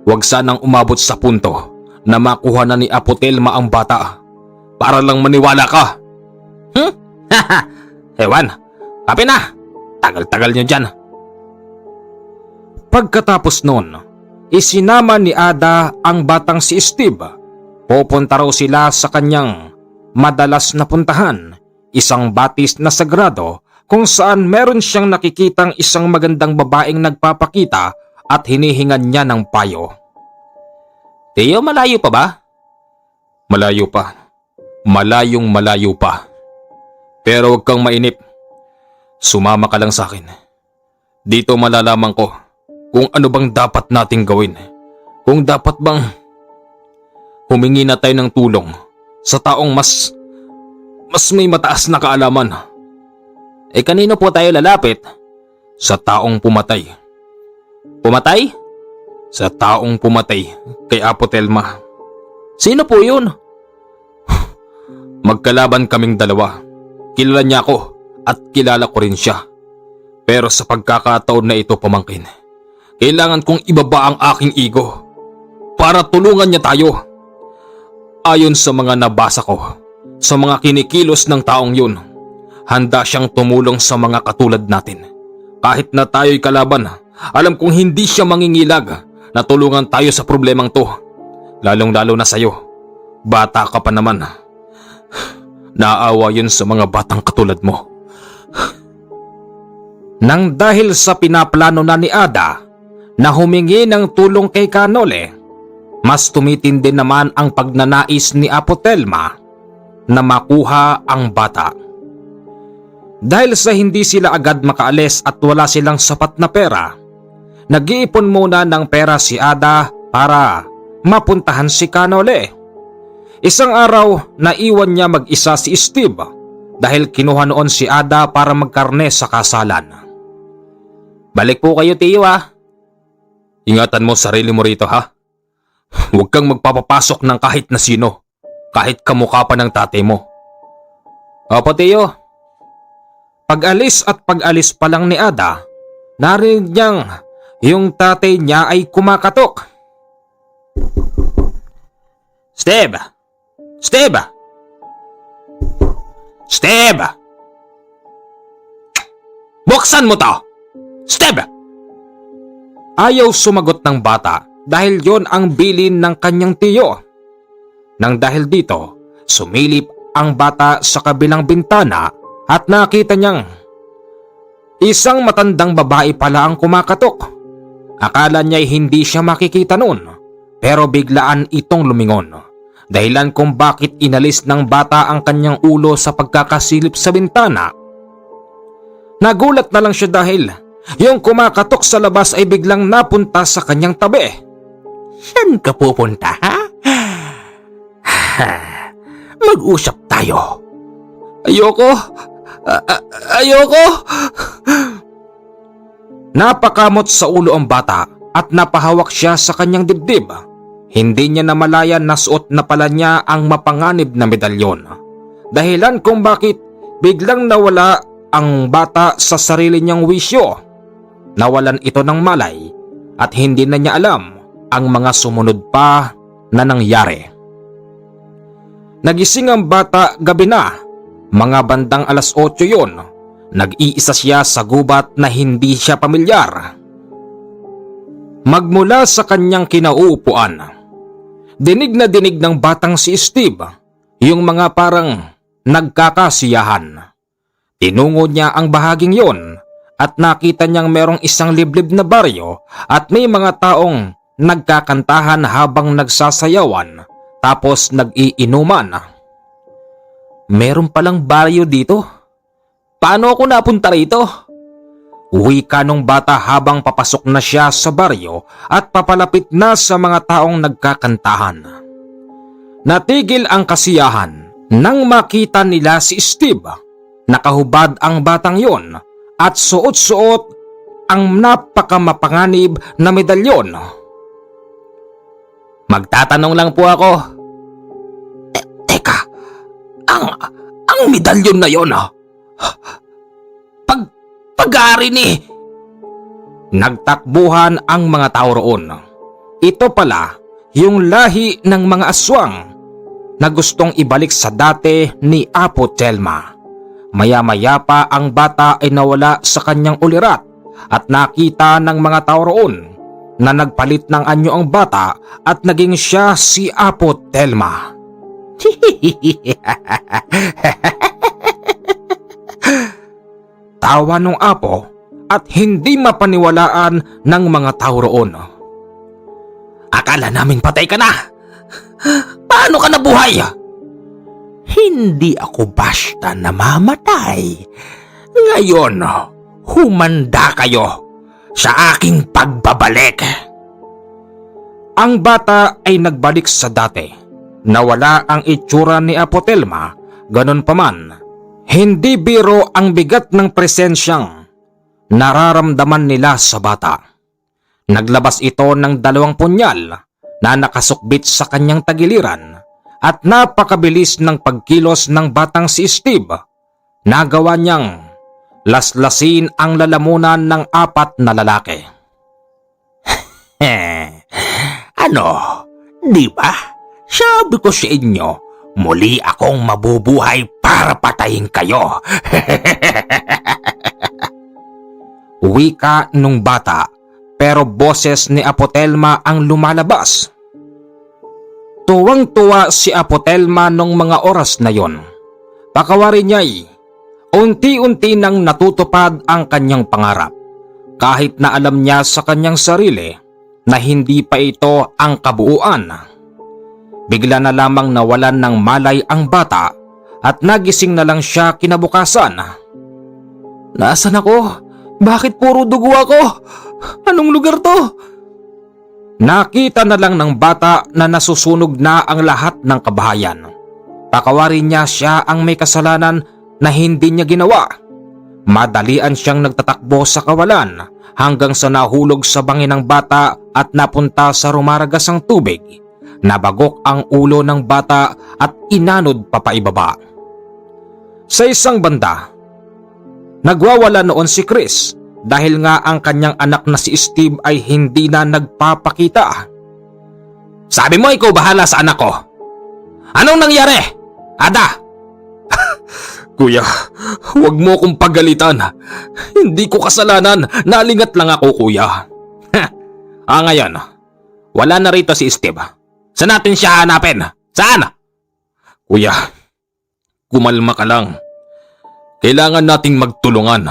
Huwag sanang umabot sa punto na makuha na ni Apo Telma ang bata para lang maniwala ka. Ewan, kape na. Tagal-tagal nyo dyan. Pagkatapos nun, isinama ni Ada ang batang si Steve. Pupunta raw sila sa kanyang madalas na puntahan, isang batis na sagrado kung saan meron siyang nakikitang isang magandang babaeng nagpapakita at hinihingan niya ng payo. Teo, malayo pa ba? Malayo pa. Malayong malayo pa. Pero huwag kang mainip. Sumama ka lang sa akin. Dito malalaman ko kung ano bang dapat nating gawin. Kung dapat bang humingi na tayo ng tulong sa taong mas may mataas na kaalaman. Kanino po tayo lalapit? Sa taong pumatay. Pumatay? Sa taong pumatay kay Apo Telma. Sino po yun? Magkalaban kaming dalawa. Kilala niya ako at kilala ko rin siya. Pero sa pagkakataon na ito, pamangkin, kailangan kong ibaba ang aking ego para tulungan niya tayo. Ayon sa mga nabasa ko, sa mga kinikilos ng taong yun, handa siyang tumulong sa mga katulad natin. Kahit na tayo'y kalaban, alam kong hindi siya mangingilag na tulungan tayo sa problemang to. Lalong-lalo na sa'yo. Bata ka pa naman. Naawa yun sa mga batang katulad mo. Nang dahil sa pinaplano na ni Ada na humingi ng tulong kay Canole, mas tumitindi naman ang pagnanais ni Apo Telma na makuha ang bata. Dahil sa hindi sila agad makaalis at wala silang sapat na pera, nag-iipon muna ng pera si Ada para mapuntahan si Canole. Isang araw, naiwan niya mag-isa si Steve dahil kinuha noon si Ada para magkarne sa kasalan. Balik po kayo, Tiyo Ingatan mo sarili mo rito, ha? Huwag kang magpapapasok ng kahit na sino, kahit kamukha pa ng tatay mo. Opo, Tiyo. Pag-alis pa lang ni Ada, narinig niyang yung tatay niya ay kumakatok. Steve! Steve! Steve! Buksan mo to! Steve! Ayaw sumagot ng bata dahil yon ang bilin ng kanyang tiyo. Nang dahil dito, sumilip ang bata sa kabilang bintana at nakita niyang isang matandang babae pala ang kumakatok. Akala niya'y hindi siya makikita noon, pero biglaan itong lumingon. Dahilan kung bakit inalis ng bata ang kanyang ulo sa pagkakasilip sa bintana. Nagulat na lang siya dahil yung kumakatok sa labas ay biglang napunta sa kanyang tabi. Saan ka pupunta, ha? Mag-usap tayo. Ayoko! Ayoko! Napakamot sa ulo ang bata at napahawak siya sa kanyang dibdib. Hindi niya namalayan na suot na pala niya ang mapanganib na medalyon. Dahilan kung bakit biglang nawala ang bata sa sarili niyang wisyo. Nawalan ito ng malay at hindi na niya alam ang mga sumunod pa na nangyari. Nagising ang bata gabi na, mga bandang 8:00 yon. Nag-iisa siya sa gubat na hindi siya pamilyar. Magmula sa kanyang kinauupuan, dinig na dinig ng batang si Steve yung mga parang nagkakasiyahan. Tinungo niya ang bahaging yon at nakita niyang merong isang liblib na baryo at may mga taong nagkakantahan habang nagsasayawan tapos nag-iinuman. Meron palang baryo dito? Paano ako napunta rito? Wika nung bata habang papasok na siya sa baryo at papalapit na sa mga taong nagkakantahan. Natigil ang kasiyahan nang makita nila si Steve. Nakahubad ang batang yon at suot-suot ang napakamapanganib na medalyon. Magtatanong lang po ako. Teka, ang medalyon na yon, pag-ari ni... Nagtakbuhan ang mga tao roon. Ito pala yung lahi ng mga aswang na gustong ibalik sa dati ni Apo Telma. Maya-maya pa ang bata ay nawala sa kanyang ulirat at nakita ng mga tao roon na nagpalit ng anyo ang bata at naging siya si Apo Telma. Tawa nung apo at hindi mapaniwalaan ng mga tao roon. Akala namin patay ka na. Paano ka nabuhay? Hindi ako basta namamatay. Ngayon, humanda kayo sa aking pagbabalik. Ang bata ay nagbalik sa dati. Nawala ang itsura ni Apo Telma, ganun pa man. Hindi biro ang bigat ng presensyang nararamdaman nila sa bata. Naglabas ito ng 2 punyal na nakasukbit sa kanyang tagiliran at napakabilis ng pagkilos ng batang si Steve. Nagawa niyang laslasin ang lalamunan ng 4 na lalaki. Ano? Di ba? Sabi ko sa inyo, muli akong mabubuhay para patayin kayo. Wika nung bata, pero boses ni Apo Telma ang lumalabas. Tuwang-tuwa si Apo Telma nung mga oras na yon. Pakawarin niya'y unti-unti nang natutupad ang kanyang pangarap kahit na alam niya sa kanyang sarili na hindi pa ito ang kabuuan. Bigla na lamang nawalan ng malay ang bata at nagising na lang siya kinabukasan. Nasaan ako? Bakit puro dugo ako? Anong lugar to? Nakita na lang ng bata na nasusunog na ang lahat ng kabahayan. Pakawarin niya siya ang may kasalanan na hindi niya ginawa. Madalian siyang nagtatakbo sa kawalan hanggang sa nahulog sa bangin ng bata at napunta sa rumaragasang tubig. Nabagok ang ulo ng bata at inanod papaibaba. Sa isang banda, nagwawala noon si Chris dahil nga ang kanyang anak na si Steve ay hindi na nagpapakita. Sabi mo ikaw bahala sa anak ko. Anong nangyari? Ada! Kuya, huwag mo akong pagalitan. Hindi ko kasalanan. Nalingat lang ako, kuya. Ngayon, wala na rito si Steve. Saan natin siya hanapin? Saan? Kuya, kumalma ka lang. Kailangan nating magtulungan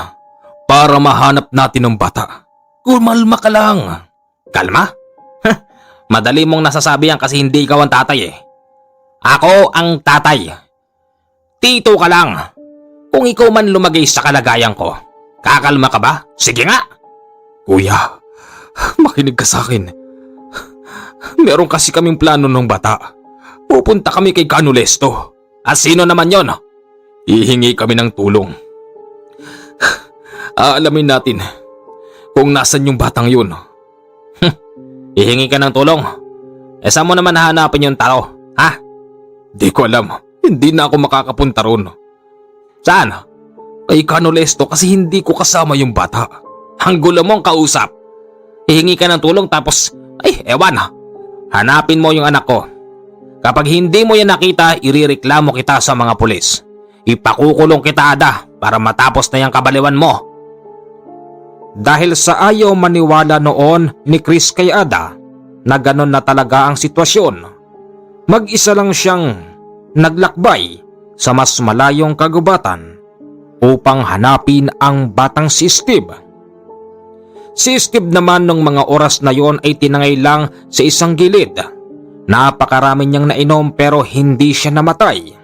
para mahanap natin ang bata. Kumalma ka lang. Kalma? Madali mong nasasabi yan kasi hindi ikaw ang tatay eh. Ako ang tatay. Tito ka lang. Kung ikaw man lumagay sa kalagayan ko, kakalma ka ba? Sige nga. Kuya, makinig ka sa akin. Meron kasi kaming plano ng bata. Pupunta kami kay Canulesto. At sino naman yon? Hihingi kami ng tulong. Aalamin natin kung nasan yung batang yun. Hihingi ka ng tulong? Saan mo naman hahanapin yung tao? Ha? Di ko alam. Hindi na ako makakapunta ron. Saan? Kay Canulesto kasi hindi ko kasama yung bata. Ang gulo mong kausap. Hihingi ka ng tulong tapos, ewan. Hanapin mo yung anak ko. Kapag hindi mo yan nakita, irireklamo kita sa mga pulis. Ipakukulong kita, Ada, para matapos na yung kabaliwan mo. Dahil sa ayaw maniwala noon ni Chris kay Ada na ganon na talaga ang sitwasyon, mag-isa lang siyang naglakbay sa mas malayong kagubatan upang hanapin ang batang si Steve. Si Steve naman nung mga oras na yon ay tinangay lang sa isang gilid. Napakarami niyang nainom pero hindi siya namatay.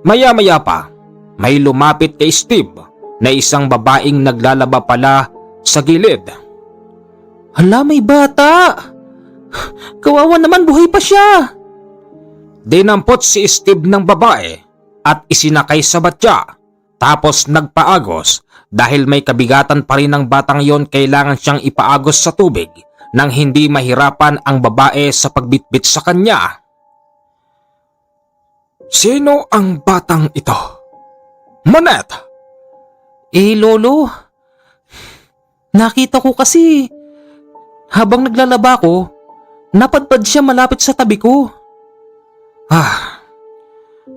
Maya-maya pa, may lumapit kay Steve na isang babaeng naglalaba pala sa gilid. Hala, may bata! Kawawa naman, buhay pa siya! Dinampot si Steve ng babae at isinakay sa batya tapos nagpaagos dahil may kabigatan pa rin ng batang yon, kailangan siyang ipaagos sa tubig nang hindi mahirapan ang babae sa pagbitbit sa kanya. Sino ang batang ito? Monette! Lolo, nakita ko kasi habang naglalaba ko, napadpad siya malapit sa tabi ko.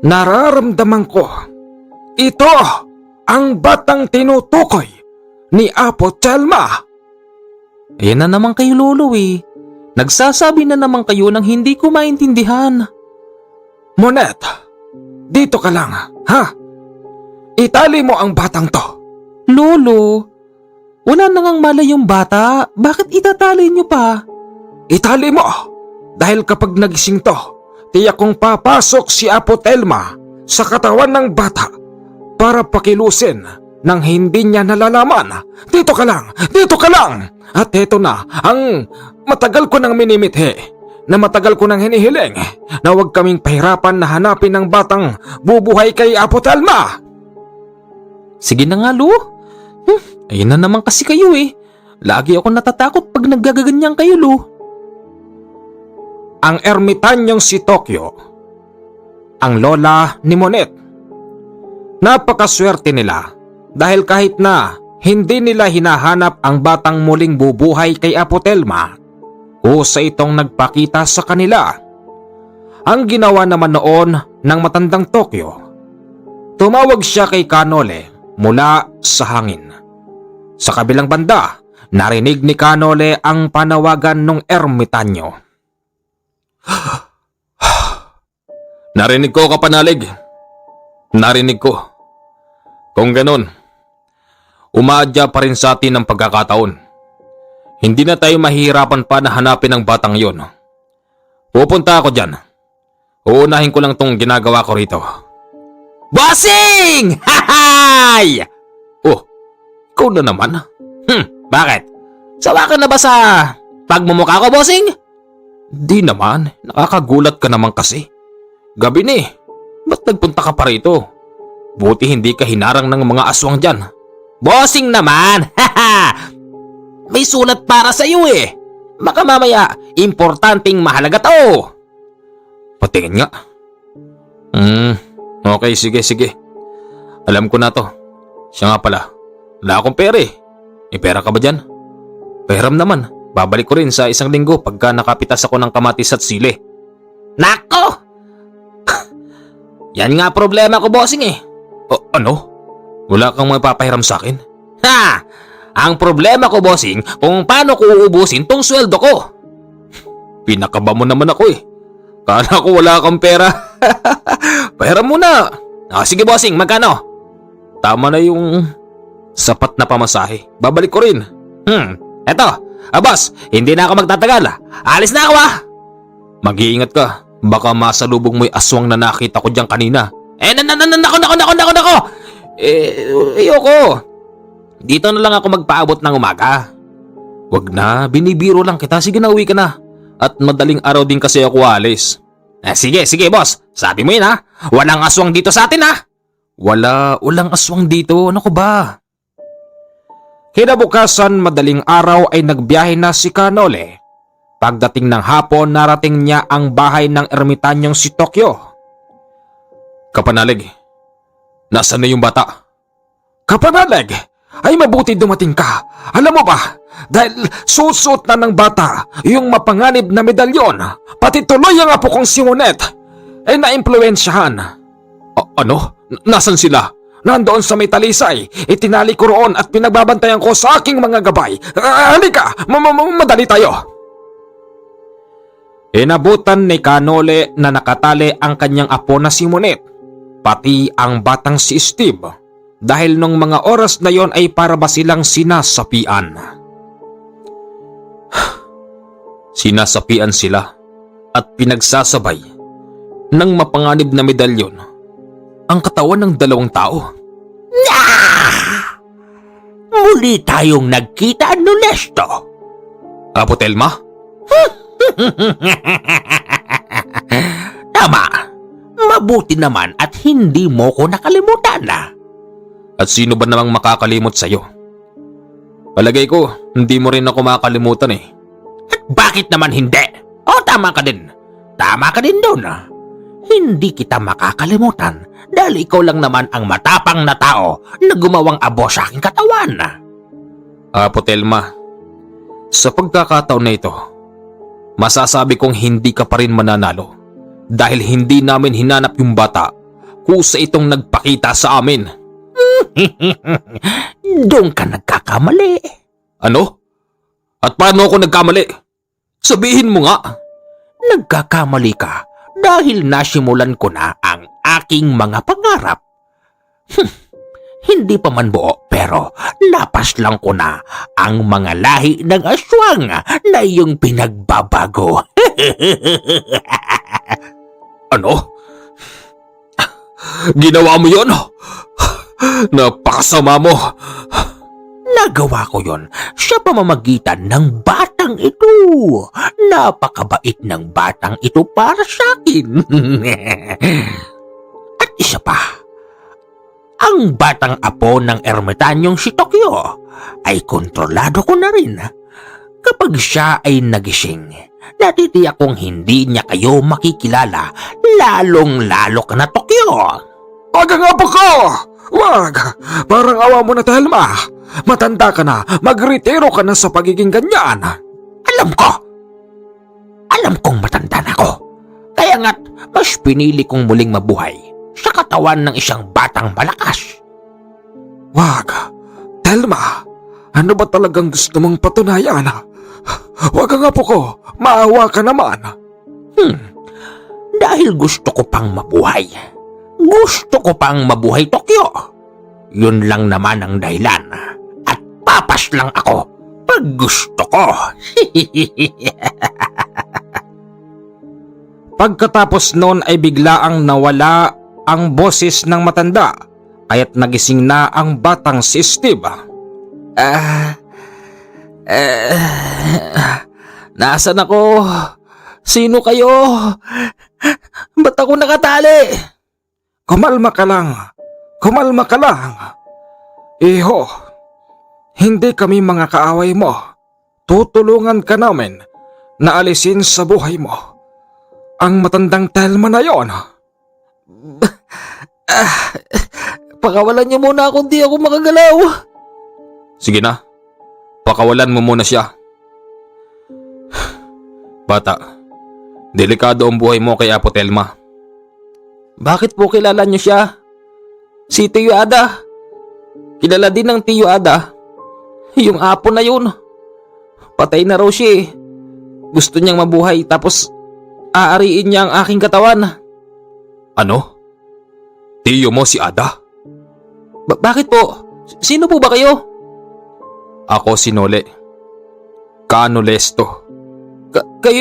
Nararamdaman ko. Ito ang batang tinutukoy ni Apo Telma. Ayan na naman kayo, Lolo eh. Nagsasabi na naman kayo ng hindi ko maintindihan. Monette, dito ka lang, ha? Itali mo ang batang to. Lolo, wala na ngang malay yung bata. Bakit itatali niyo pa? Itali mo dahil kapag nagising to, tiyak kong papasok si Apo Telma sa katawan ng bata para pakilusin nang hindi niya nalalaman. Dito ka lang! Dito ka lang! At eto na ang matagal ko nang minimithi, na matagal ko nang hinihiling, na huwag kaming pahirapan na hanapin ng batang bubuhay kay Apo Telma. Sige na nga, Lo. Ayun na naman kasi kayo eh. Lagi ako natatakot pag naggagaganyan kayo, Lo. Ang ermitanyong si Tokyo, ang lola ni Monette. Napakaswerte nila dahil kahit na hindi nila hinahanap ang batang muling bubuhay kay Apo Telma, kusa itong nagpakita sa kanila. Ang ginawa naman noon ng matandang Tokyo, tumawag siya kay Kanole mula sa hangin. Sa kabilang banda, narinig ni Kanole ang panawagan ng ermitanyo. Narinig ko, kapanalig. Narinig ko. Kung ganun, umaadya pa rin sa atin ang pagkakataon. Hindi na tayo mahihirapan pa na hanapin ang batang yon. Pupunta ako dyan. Uunahin ko lang tong ginagawa ko rito. Bossing! Hahay! Oh, ikaw na naman. Bakit? Sawa ka na ba sa pagmumukha ko, bossing? Di naman, nakakagulat ka naman kasi. Gabi ni, ba't nagpunta ka pa rito? Buti hindi ka hinarang ng mga aswang dyan. Bossing naman! Haha! May sulat para sa iyo eh. Baka mamaya, importanteng mahalaga to. Patingin nga. Okay, sige. Alam ko na to. Siya nga pala, wala akong pera eh. May pera ka ba dyan? Peram naman, babalik ko rin sa 1 linggo pagka nakapitas ako ng kamatis at sili. Nako! Yan nga problema ko, bossing eh. Ano? Wala kang mapapahiram sa akin? Ha! Ang problema ko, bossing, kung paano ko uubusin tong sweldo ko. Pinakaba mo naman ako eh. Kala ko wala kang pera. Pahiram mo na. Sige, bossing, magkano? Tama na yung sapat na pamasahe. Babalik ko rin. Eto. Boss, hindi na ako magtatagal. Alis na ako Mag-iingat ka. Baka masalubong mo yung aswang na nakita ko diyan kanina. Nako. Ayoko. Dito na lang ako magpaabot ng umaga. Wag na, binibiro lang kita. Sige na, uwi ka na. At madaling araw din kasi ako alis. Sige, boss. Sabi mo yun ha. Walang aswang dito sa atin ha. Walang aswang dito. Ano ko ba? Kinabukasan, madaling araw ay nagbiyahe na si Kanole. Pagdating ng hapon, narating niya ang bahay ng ermitanyong si Tokyo. Kapanalig, nasaan na yung bata? Kapanalig, ay mabuti dumating ka. Alam mo ba, dahil susuot na ng bata yung mapanganib na medalyon, pati tuloy ang apo kong si Monet, ay naimpluwensyahan. Ano? Nasaan sila? Nandoon sa may talisay, itinali ko roon at pinagbabantayan ko sa aking mga gabay. Halika, madali tayo. Inabutan ni Kanole na nakatali ang kanyang apo na si Monet, pati ang batang si Steve, dahil nung mga oras na yon ay para ba silang sinasapian. Sinasapian sila at pinagsasabay ng mapanganib na medalyon ang katawan ng 2 tao. Muli tayong nagkita, Nunesto. Apo Telma? Tama. Mabuti naman at hindi mo ko nakalimutan na. At sino ba namang makakalimot sa'yo? Palagay ko, hindi mo rin ako makakalimutan eh. At bakit naman hindi? Tama ka din. Tama ka din doon. Hindi kita makakalimutan dahil ikaw lang naman ang matapang na tao na gumawang abo sa aking katawan. Apo Telma, sa pagkakataon na ito, masasabi kong hindi ka pa rin mananalo dahil hindi namin hinanap yung bata kusa itong nagpakita sa amin. Doon ka nagkakamali. Ano? At paano ako nagkamali? Sabihin mo nga. Nagkakamali ka dahil nasimulan ko na ang aking mga pangarap. Hindi pa man buo pero napaslang ko na ang mga lahi ng aswang na iyong pinagbabago. Ano? Ginawa mo yon? Napakasama mo. Nagawa ko yon sa pamamagitan ng batang ito. Napakabait ng batang ito para sa akin. At isa pa, ang batang apo ng ermitanyong si Tokyo ay kontrolado ko na rin. Kapag siya ay nagising, natitiyak kong hindi niya kayo makikilala, lalong-lalo ka na, Tokyo. Wag ang apo ko! Wag! Parang awa mo na, Telma. Matanda ka na, magretiro ka na sa pagiging ganyan. Alam kong matanda na ako. Kaya nga't mas pinili kong muling mabuhay sa katawan ng isang batang malakas. Wag! Telma, ano ba talagang gusto mong patunayan? Wag ang apo ko, maawa ka naman. Dahil gusto ko pang mabuhay. Gusto ko pang mabuhay Tokyo. Yun lang naman ang dahilan. At papas lang ako pag gusto ko. Pagkatapos noon ay biglaang nawala ang boses ng matanda, kaya't nagising na ang batang si Steve. Nasaan ako? Sino kayo? Ba't ako nakatali? Kumalma ka lang. Kumalma ka lang. Iho, hindi kami mga kaaway mo. Tutulungan ka namin na alisin sa buhay mo ang matandang Telma na yon. Pakawalan niyo muna ako, di ako makagalaw. Sige na, pakawalan mo muna siya. Bata, delikado ang buhay mo kay Apo Telma. Bakit po kilala niyo siya? Si Tiyo Ada. Kilala din ng Tiyo Ada. Yung apo na yun. Patay na raw siya eh. Gusto niyang mabuhay tapos aariin niya ang aking katawan. Ano? Tiyo mo si Ada? Bakit po? Sino po ba kayo? Ako si Nole. Kano Lesto. Kayo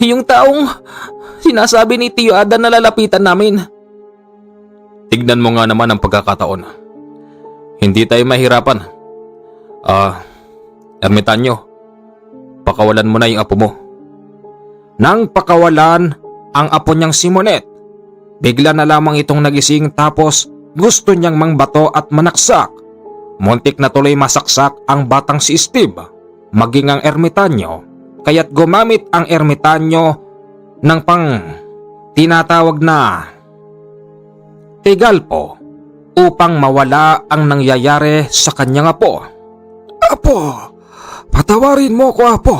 yung taong sinasabi ni Tiyo Ada na lalapitan namin. Tignan mo nga naman ang pagkakataon. Hindi tayo mahirapan. Ermitanyo, pakawalan mo na yung apo mo. Nang pakawalan ang apo niyang si Monet, bigla na lamang itong nagising tapos gusto niyang mangbato at manaksak. Muntik na tuloy masaksak ang batang si Steve, maging ang ermitanyo, kaya't gumamit ang ermitanyo ng tinatawag na tigalpo upang mawala ang nangyayari sa kanyang apo. Apo, patawarin mo ko, Apo.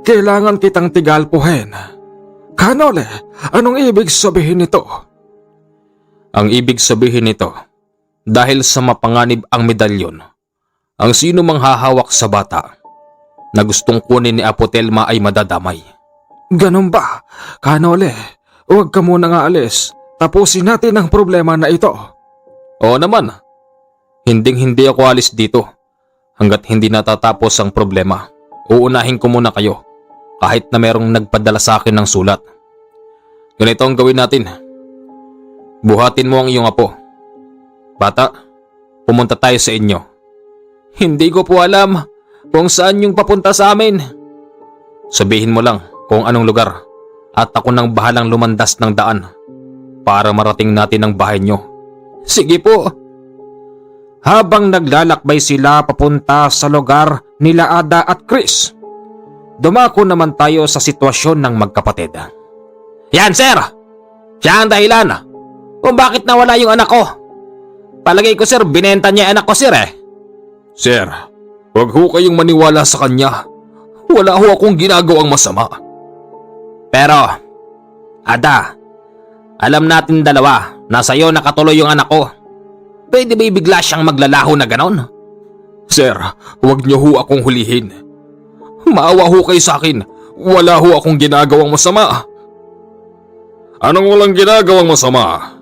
Kailangan kitang tigalpuhin. Kanole, anong ibig sabihin nito? Ang ibig sabihin nito, dahil sa mapanganib ang medalyon, ang sino mang hahawak sa bata na gustong kunin ni Apo Telma ay madadamay. Ganun ba? Kanole, huwag ka muna nga alis. Tapusin natin ang problema na ito. Oo naman. Hinding-hindi ako alis dito hanggat hindi natatapos ang problema. Uunahin ko muna kayo kahit na merong nagpadala sa akin ng sulat. Ganito ang gawin natin. Buhatin mo ang iyong apo. Bata, pumunta tayo sa inyo. Hindi ko po alam kung saan yung papunta sa amin. Sabihin mo lang kung anong lugar at ako nang bahalang lumandas ng daan para marating natin ang bahay nyo. Sige po. Habang naglalakbay sila papunta sa lugar nila Ada at Chris, dumako naman tayo sa sitwasyon ng magkapatid. Yan sir! Siya ang dahilan kung bakit nawala yung anak ko. Palagay ko sir, binenta niya anak ko sir eh. Sir, huwag ho kayong maniwala sa kanya. Wala ho akong ginagawang masama. Pero, Ada, alam natin dalawa na sa'yo nakatuloy yung anak ko. Pwede ba bigla siyang maglalaho na ganon? Sir, huwag niyo ho akong hulihin. Maawa ho kayo sa akin. Wala ho akong ginagawang masama. Anong walang ginagawang masama?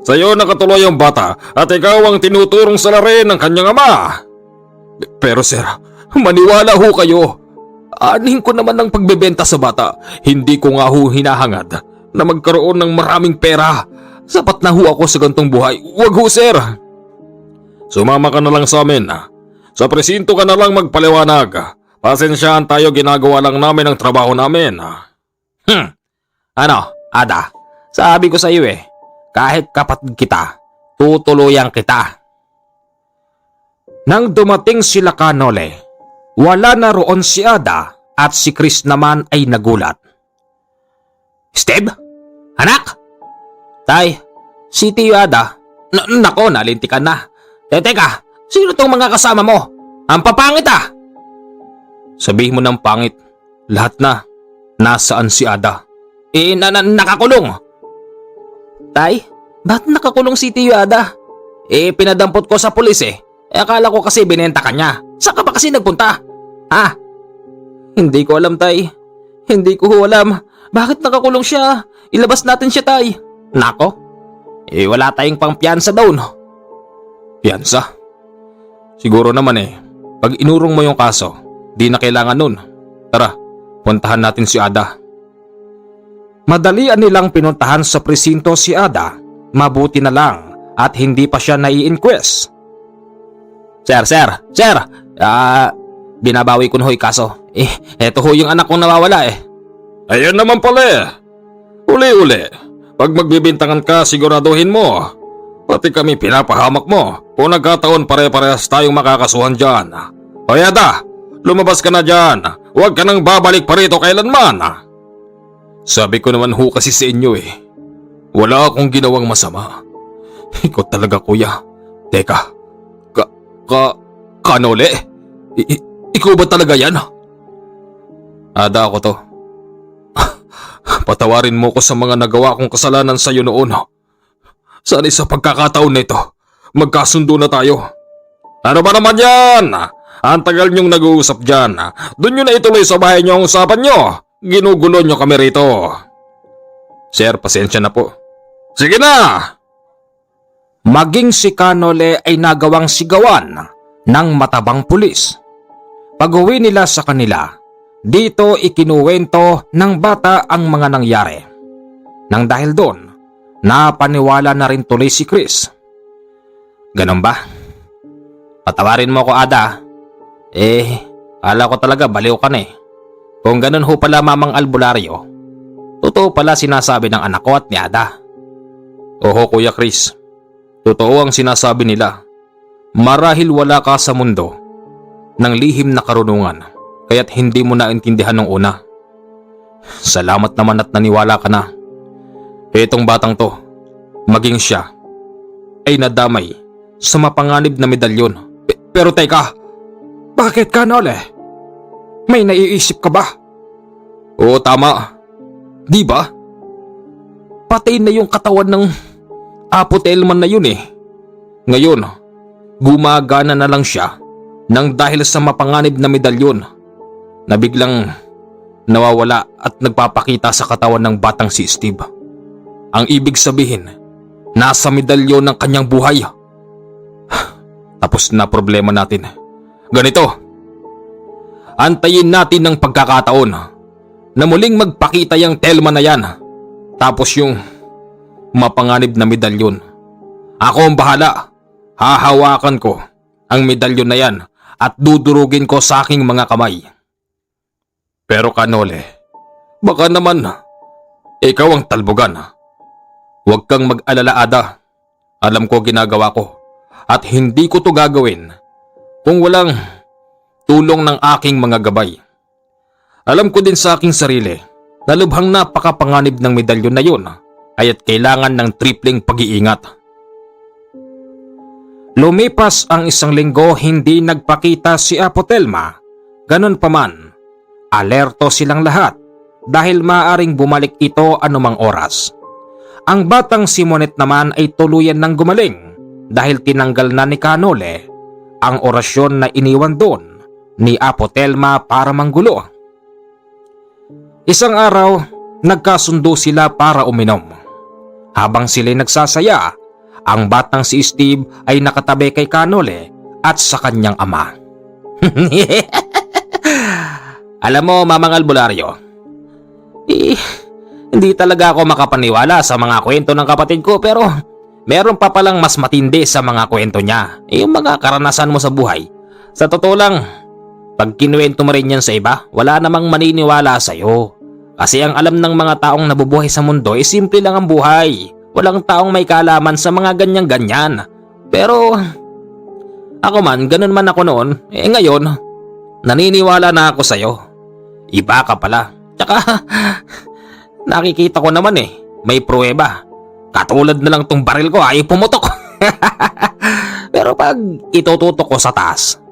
Sa'yo nakatuloy ang bata at ikaw ang tinuturong sa lare ng kanyang ama. Pero sir, maniwala ho kayo. Anin ko naman ang pagbebenta sa bata. Hindi ko nga ho hinahangad na magkaroon ng maraming pera. Sapat na ho ako sa gantong buhay. Wag ho sir. Sumama ka na lang sa amin. Sa presinto ka na lang magpaliwanag. Pasensyahan tayo, ginagawa lang namin ang trabaho namin. Ano, Ada? Sabi ko sa iyo eh, kahit kapatid kita, tutuluyan kita. Nang dumating sila Kanole, wala na roon si Ada at si Chris naman ay nagulat. Steve? Anak? Tay, si Tiyo Ada. Nako, nalintikan na. Teka, sino tong mga kasama mo? Ang papangit ah! Sabihin mo ng pangit, lahat na. Nasaan si Ada? Nakakulong. Tay, ba't nakakulong si Tiyo Ada? Pinadampot ko sa pulis eh. Akala ko kasi binenta ka niya. Saan ka ba kasi nagpunta? Ha? Hindi ko alam, Tay. Hindi ko alam. Bakit nakakulong siya? Ilabas natin siya, Tay. Nako, wala tayong pangpiyansa daw no. Piyansa? Siguro naman pag inurong mo yung kaso, di na kailangan nun. Tara, puntahan natin si Ada. Madalian nilang pinuntahan sa presinto si Ada, mabuti na lang at hindi pa siya nai-inquest. Sir, binabawi ko na ho'y kaso. Eto ho yung anak kong nawawala Ayun naman pala Uli-uli, pag magbibintangan ka siguraduhin mo. Pati kami pinapahamak mo. Kung nagkataon pare-parehas tayong makakasuhan dyan. Hoy Ada, lumabas ka na dyan. Huwag ka nang babalik pa rito kailanman. Sabi ko naman ho kasi sa inyo wala akong ginawang masama. Ikaw talaga kuya. Teka, Kanole? Ikaw ba talaga yan? Ada ako to. Patawarin mo ko sa mga nagawa kong kasalanan sa iyo noon. Sana sa pagkakataon na ito, magkasundo na tayo. Ano ba naman yan? Ang tagal niyong nag-uusap dyan. Doon nyo na ituloy sa bahay niyo ang usapan niyo. Ginugulo niyo kami rito. Sir, pasensya na po. Sige na! Maging si Kanole ay nagawang sigawan ng matabang pulis. Pag-uwi nila sa kanila, dito ikinuwento ng bata ang mga nangyari. Nang dahil doon, napaniwala na rin tuloy si Chris. Ganun ba? Patawarin mo ako, Ada. Akala ko talaga baliw ka na Kung ganun ho pala, Mamang Albularyo, totoo pala sinasabi ng anak ko at ni Ada. Oho Kuya Chris, totoo ang sinasabi nila. Marahil wala ka sa mundo ng lihim na karunungan, kaya't hindi mo naintindihan nung una. Salamat naman at naniwala ka na. Etong batang to, maging siya, ay nadamay sa mapanganib na medalyon. Pero teka, Bakit, Kanole? May naiisip ka ba? oo tama. Di ba? Patay na yung katawan ng Apo Telman na yun Ngayon, gumagana na lang siya nang dahil sa mapanganib na medalyon na biglang nawawala at nagpapakita sa katawan ng batang si Steve. Ang ibig sabihin, nasa medalyon ng kanyang buhay. Tapos na problema natin. Ganito, antayin natin ng pagkakataon na muling magpakita yung Telma na yan. Tapos yung mapanganib na medalyon. Ako ang bahala. Hahawakan ko ang medalyon na yan at dudurugin ko sa aking mga kamay. Pero Kanole, baka naman ikaw ang talbogan. Huwag kang mag-alala, Ada. Alam ko ginagawa ko at hindi ko to gagawin kung walang tulong ng aking mga gabay. Alam ko din sa aking sarili na lubhang napakapanganib ng medalyon na yun kaya't kailangan ng tripling pag-iingat. Lumipas ang 1 linggo hindi nagpakita si Apo Telma. Ganun pa man, alerto silang lahat dahil maaaring bumalik ito anumang oras. Ang batang si Monet naman ay tuluyan ng gumaling dahil tinanggal na ni Kanole ang orasyon na iniwan doon ni Apo Telma para manggulo. Isang araw, nagkasundo sila para uminom. Habang sila'y nagsasaya, ang batang si Steve ay nakatabi kay Kanole at sa kanyang ama. Alam mo, Mamang Albularyo, hindi talaga ako makapaniwala sa mga kwento ng kapatid ko pero meron pa palang mas matindi sa mga kwento niya. Yung mga karanasan mo sa buhay. Sa totoo lang, pag kinuwento mo rin yan sa iba, wala namang maniniwala sa'yo. Kasi ang alam ng mga taong nabubuhay sa mundo ay simple lang ang buhay. Walang taong may kaalaman sa mga ganyan-ganyan. Pero ako man, ganun man ako noon. Ngayon, naniniwala na ako sa'yo. Iba ka pala. Tsaka, nakikita ko naman may pruweba. Katulad na lang tong baril ko ay pumutok. Pero pag itututok ko sa taas,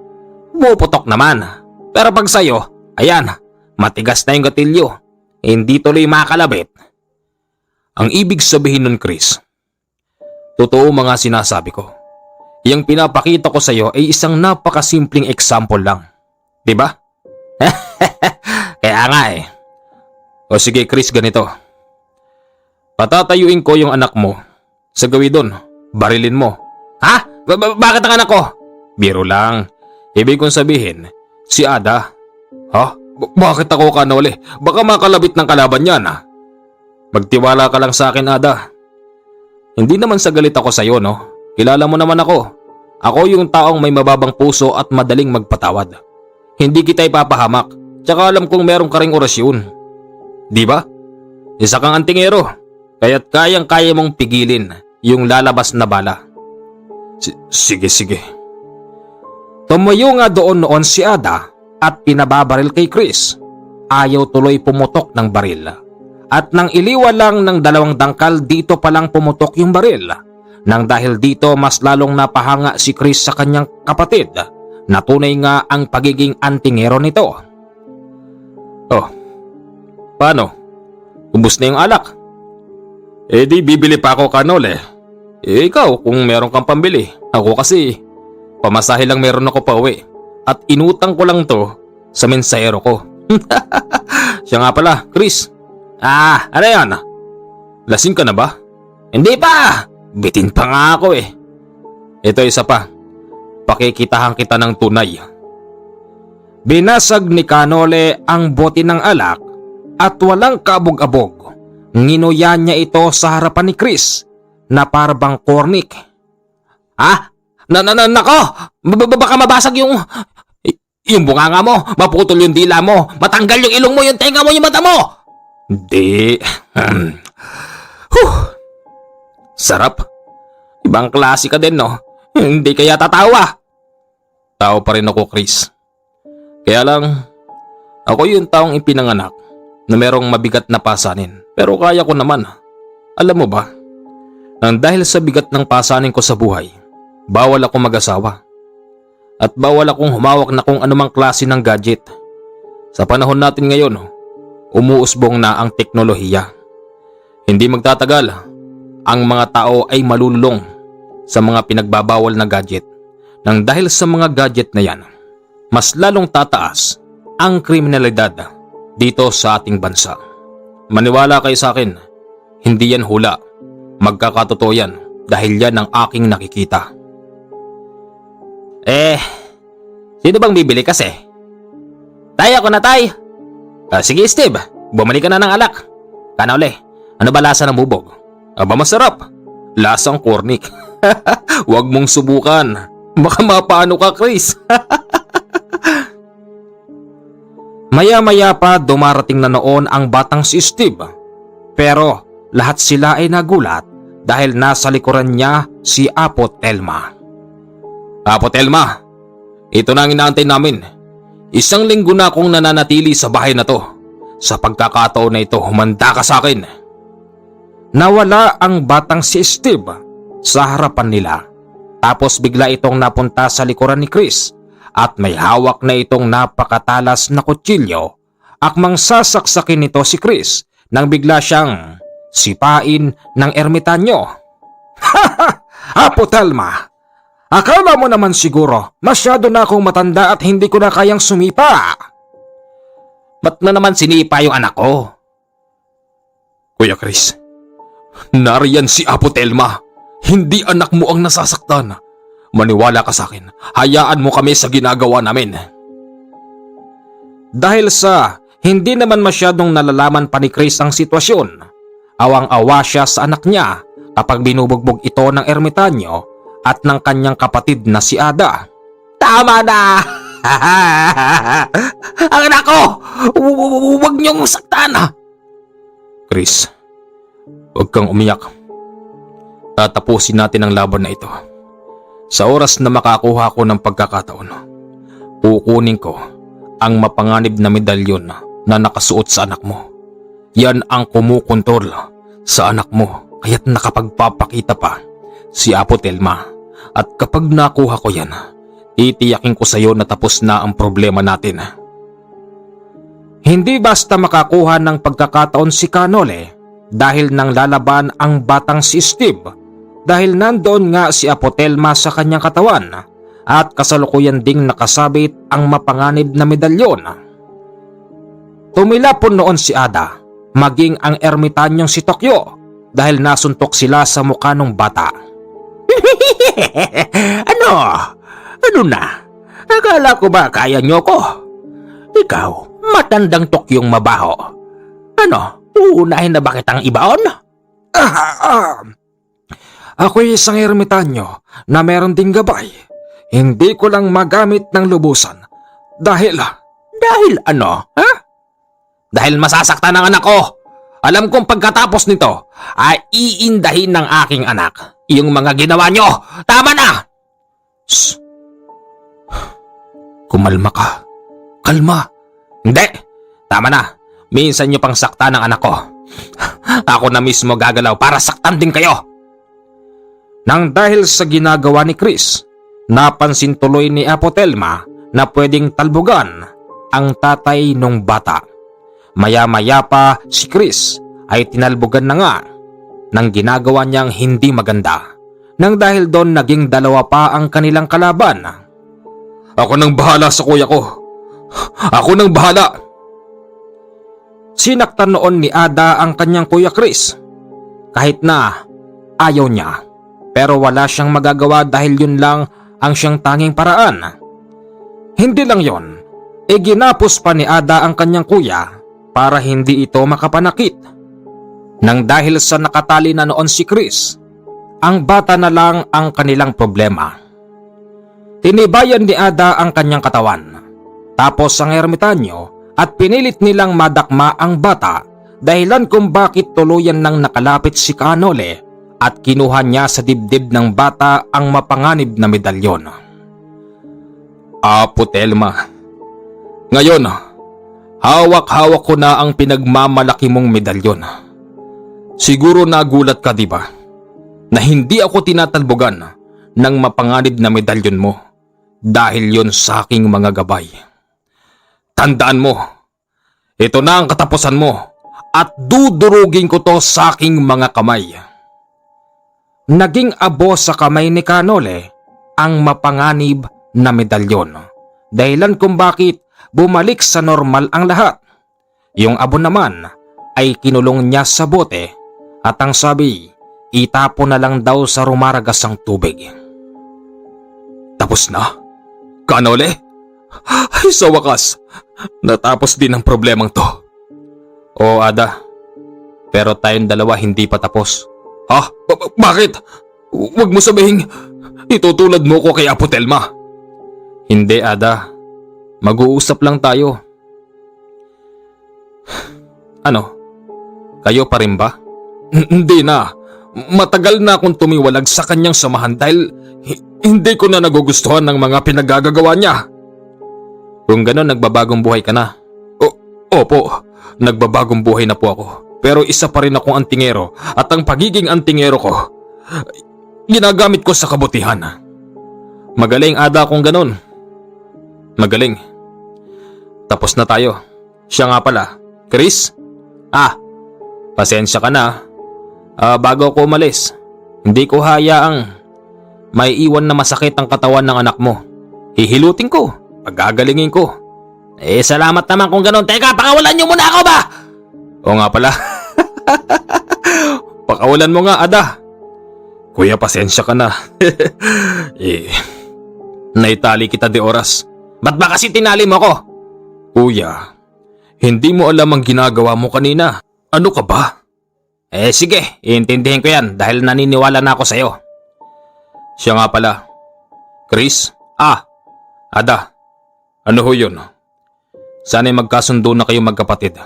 puputok naman. Pero pag sa'yo, ayan, matigas na yung gatilyo. Hindi tuloy makalabit. Ang ibig sabihin nun, Chris, totoo mga sinasabi ko. Yang pinapakita ko sa iyo ay isang napakasimpleng example lang. Diba? Kaya nga O sige Chris, ganito. Patatayuin ko yung anak mo. Sa gawi doon, barilin mo. Ha? Bakit ang anak ko? Biro lang. Ibig kong sabihin, si Ada. Ha? Bakit ako, Kanole? Baka makalabit ng kalaban yan, ha? Magtiwala ka lang sa akin, Ada. Hindi naman sa galit ako sa'yo, no? Kilala mo naman ako. Ako yung taong may mababang puso at madaling magpatawad. Hindi kita ipapahamak. Tsaka alam kong meron ka ring orasyon. Di ba? Isa kang antingero. Kaya't kayang-kaya mong pigilin yung lalabas na bala. Sige. Tumayo nga doon noon si Ada at pinababaril kay Chris. Ayaw tuloy pumutok ng baril. At nang iliwa lang ng 2 dangkal, dito palang pumutok yung baril. Nang dahil dito mas lalong napahanga si Chris sa kanyang kapatid na tunay nga ang pagiging antingero nito. Oh, paano? Ubus na yung alak. Eh di bibili pa ako, Kanole. Eh ikaw kung meron kang pambili. Ako kasi pamasahe lang meron ako pa uwi. At inutang ko lang to sa mensahero ko. Siya nga pala, Chris. Ano yan? Lasing ka na ba? Hindi pa! Bitin pa nga ako eh. Ito isa pa. Pakikitahan kita ng tunay. Binasag ni Kanole ang bote ng alak at walang kabog-abog. Nginuya niya ito sa harapan ni Chris na parabang kornik. Nako! Baka mabasag yung bunganga mo, maputol yung dila mo, matanggal yung ilong mo, yung tenga mo, yung mata mo! Hindi. Sarap. Ibang klase ka din, no? Hindi kaya tatawa. Tao pa rin ako, Chris. Kaya lang, ako yung taong ipinanganak na merong mabigat na pasanin. Pero kaya ko naman. Alam mo ba, nang dahil sa bigat ng pasanin ko sa buhay, bawal ako mag-asawa. At bawal akong humawak na kung anumang klase ng gadget. Sa panahon natin ngayon, umuusbong na ang teknolohiya. Hindi magtatagal, ang mga tao ay malulong sa mga pinagbabawal na gadget. Nang dahil sa mga gadget na yan, mas lalong tataas ang kriminalidad dito sa ating bansa. Maniwala kayo sa akin, hindi yan hula. Magkakatotoo yan dahil yan ang aking nakikita. Sino bang bibili kasi? Tay, ako na tay. Sige Steve, bumalik ka na ng alak. Kanole, ano ba lasa ng bubog? Aba masarap. Lasang kornik. Huwag mong subukan. Baka mapaano ka, Chris. Maya-maya pa dumarating na noon ang batang si Steve. Pero lahat sila ay nagulat dahil nasa likuran niya si Apo Telma. Apo Telma, ito na ang inaantay namin. 1 linggo na akong nananatili sa bahay na to. Sa pagkakataon na ito, humanda ka sa akin. Nawala ang batang si Steve sa harapan nila. Tapos bigla itong napunta sa likuran ni Chris at may hawak na itong napakatalas na kutsilyo. Akmang sasaksakin nito si Chris nang bigla siyang sipain ng ermitanyo. Apo Telma, akala mo naman siguro masyado na akong matanda at hindi ko na kayang sumipa. Ba't na naman sinipa yung anak ko? Kuya Chris, nariyan si Apo Telma. Hindi anak mo ang nasasaktan. Maniwala ka sa akin. Hayaan mo kami sa ginagawa namin. Dahil sa hindi naman masyadong nalalaman pa ni Chris ang sitwasyon, awang-awa siya sa anak niya kapag binubugbog ito ng ermitanyo at ng kanyang kapatid na si Ada. Tama na! Ang anak ko! Huwag niyong saktan! Chris, huwag kang umiyak. Tatapusin natin ang laban na ito. Sa oras na makakuha ko ng pagkakataon, kukunin ko ang mapanganib na medalyon na nakasuot sa anak mo. Yan ang kumukontrol sa anak mo kaya't nakapagpapakita pa si Apo Telma. At kapag nakuha ko yan, itiyakin ko sa iyo na tapos na ang problema natin. Hindi basta makakuha ng pagkakataon si Kanole dahil nang lalaban ang batang si Steve. Dahil nandoon nga si Apo Telma sa kanyang katawan at kasalukuyan ding nakasabit ang mapanganib na medalyon. Tumilapon noon si Ada, maging ang ermitanyong si Tokyo. dahil nasuntok sila sa mukha ng bata. Ano? Ano na? Akala ko ba kaya nyo ko? Ikaw, matandang tokyong mabaho. Ano? Uunahin na ba kitang ibaon? Ako'y isang ermitanyo na meron ding gabay. Hindi ko lang magamit ng lubusan. Dahil Dahil ano? Ha? Dahil masasaktan ng anak ko. Alam kong pagkatapos nito ay iindahin ng aking anak yung mga ginawa nyo. Tama na! Shh. Kumalma ka. Kalma. Hindi! Tama na. Minsan nyo pang sakta ng anak ko. Ako na mismo gagalaw para saktan din kayo. Nang dahil sa ginagawa ni Chris, napansin tuloy ni Apotelma na pwedeng talbugan ang tatay nung bata. Maya-maya pa si Chris ay tinalbugan na nga ng ginagawa niyang hindi maganda. Nang dahil doon naging dalawa pa ang kanilang kalaban. Ako nang bahala sa kuya ko. Ako nang bahala. Sinaktan noon ni Ada ang kanyang kuya Chris. Kahit na ayaw niya. Pero wala siyang magagawa dahil yun lang ang siyang tanging paraan. Hindi lang yon, ginapos pa ni Ada ang kanyang kuya para hindi ito makapanakit. Nang dahil sa nakatali na noon si Chris, ang bata na lang ang kanilang problema. Tinibayan ni Ada ang kanyang katawan, tapos ang ermitanyo at pinilit nilang madakma ang bata dahilan kung bakit tuluyan nang nakalapit si Canole at kinuha niya sa dibdib ng bata ang mapanganib na medalyon. Apotelma, ngayon, hawak-hawak ko na ang pinagmamalaki mong medalyon. Siguro nagulat ka, di ba? Na hindi ako tinatalbogan ng mapanganib na medalyon mo dahil yon sa aking mga gabay. Tandaan mo, ito na ang katapusan mo at dudurugin ko to sa aking mga kamay. Naging abo sa kamay ni Canole ang mapanganib na medalyon. Dahilan kung bakit bumalik sa normal ang lahat. Yung abo naman ay kinulong niya sa bote at ang sabi, itapon na lang daw sa rumaragas ang tubig. Tapos na? Canole? Ay sa wakas, natapos din ang problemang to. Oo Ada, pero tayong dalawa hindi pa tapos. Ha? Bakit? Huwag mo sabihin, itutulad mo ko kay Apotelma. Hindi Ada, mag-uusap lang tayo. Ano? Kayo pa rin ba? Hindi na. Matagal na akong tumiwalag sa kanyang samahan dahil hindi ko na nagugustuhan ng mga pinagagagawa niya. Kung gano'n, nagbabagong buhay ka na. Opo, nagbabagong buhay na po ako. Pero isa pa rin akong antingero at ang pagiging antingero ko, ginagamit ko sa kabutihan. Magaling Ada kung gano'n. Magaling. Tapos na tayo. Siya nga pala, Chris? Pasensya ka na. Bago ako umalis, hindi ko hayaang may iwan na masakit ang katawan ng anak mo. Hihilutin ko, pagagalingin ko. Salamat naman kung gano'n. Teka, pakawalan niyo muna ako ba? Oo nga pala. Pakawalan mo nga Ada. Kuya, pasensya ka na. Naitali kita de oras. Ba't ba kasi tinali mo ako? Kuya, hindi mo alam ang ginagawa mo kanina. Ano ka ba? Sige, iintindihin ko yan dahil naniniwala na ako sa'yo. Siya nga pala. Chris? Ada. Ano ho yun? Sana'y magkasundo na kayo magkapatid.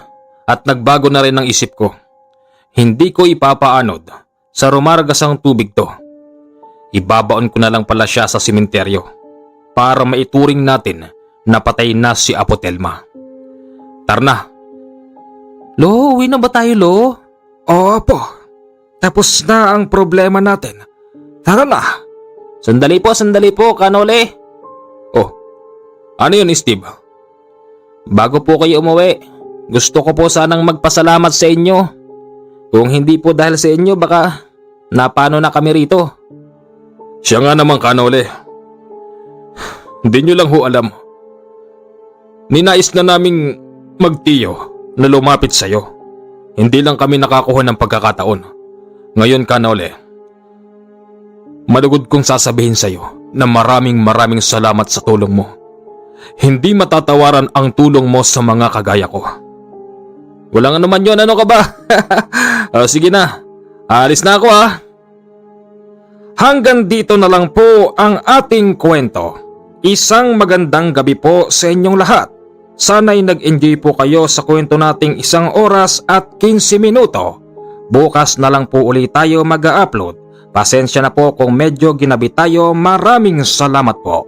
At nagbago na rin ang isip ko. Hindi ko ipapaanod sa rumaragasang tubig to. Ibabaon ko na lang pala siya sa simenteryo para maituring natin na patay na si Apotelma. Tara na. Lo, uwi na ba tayo, Lo? Opo, tapos na ang problema natin. Tara na. Sandali po, Canole. Oh, ano yun Steve? Bago po kayo umuwi, gusto ko po sanang magpasalamat sa inyo. Kung hindi po dahil sa inyo, baka napano na kami rito. Siya nga naman Canole. Hindi nyo lang ho alam. Ninais na naming magtiyo na lumapit sa'yo. Hindi lang kami nakakuha ng pagkakataon. Ngayon, Kanole, malugod kong sasabihin sa'yo na maraming salamat sa tulong mo. Hindi matatawaran ang tulong mo sa mga kagaya ko. Walang anuman yun, ano ka ba? Sige na, alis na ako ha. Hanggang dito na lang po ang ating kwento. Isang magandang gabi po sa inyong lahat. Sana'y nag-enjoy po kayo sa kwento nating 1 oras at 15 minuto. Bukas na lang po ulit tayo mag-upload. Pasensya na po kung medyo ginabi tayo. Maraming salamat po.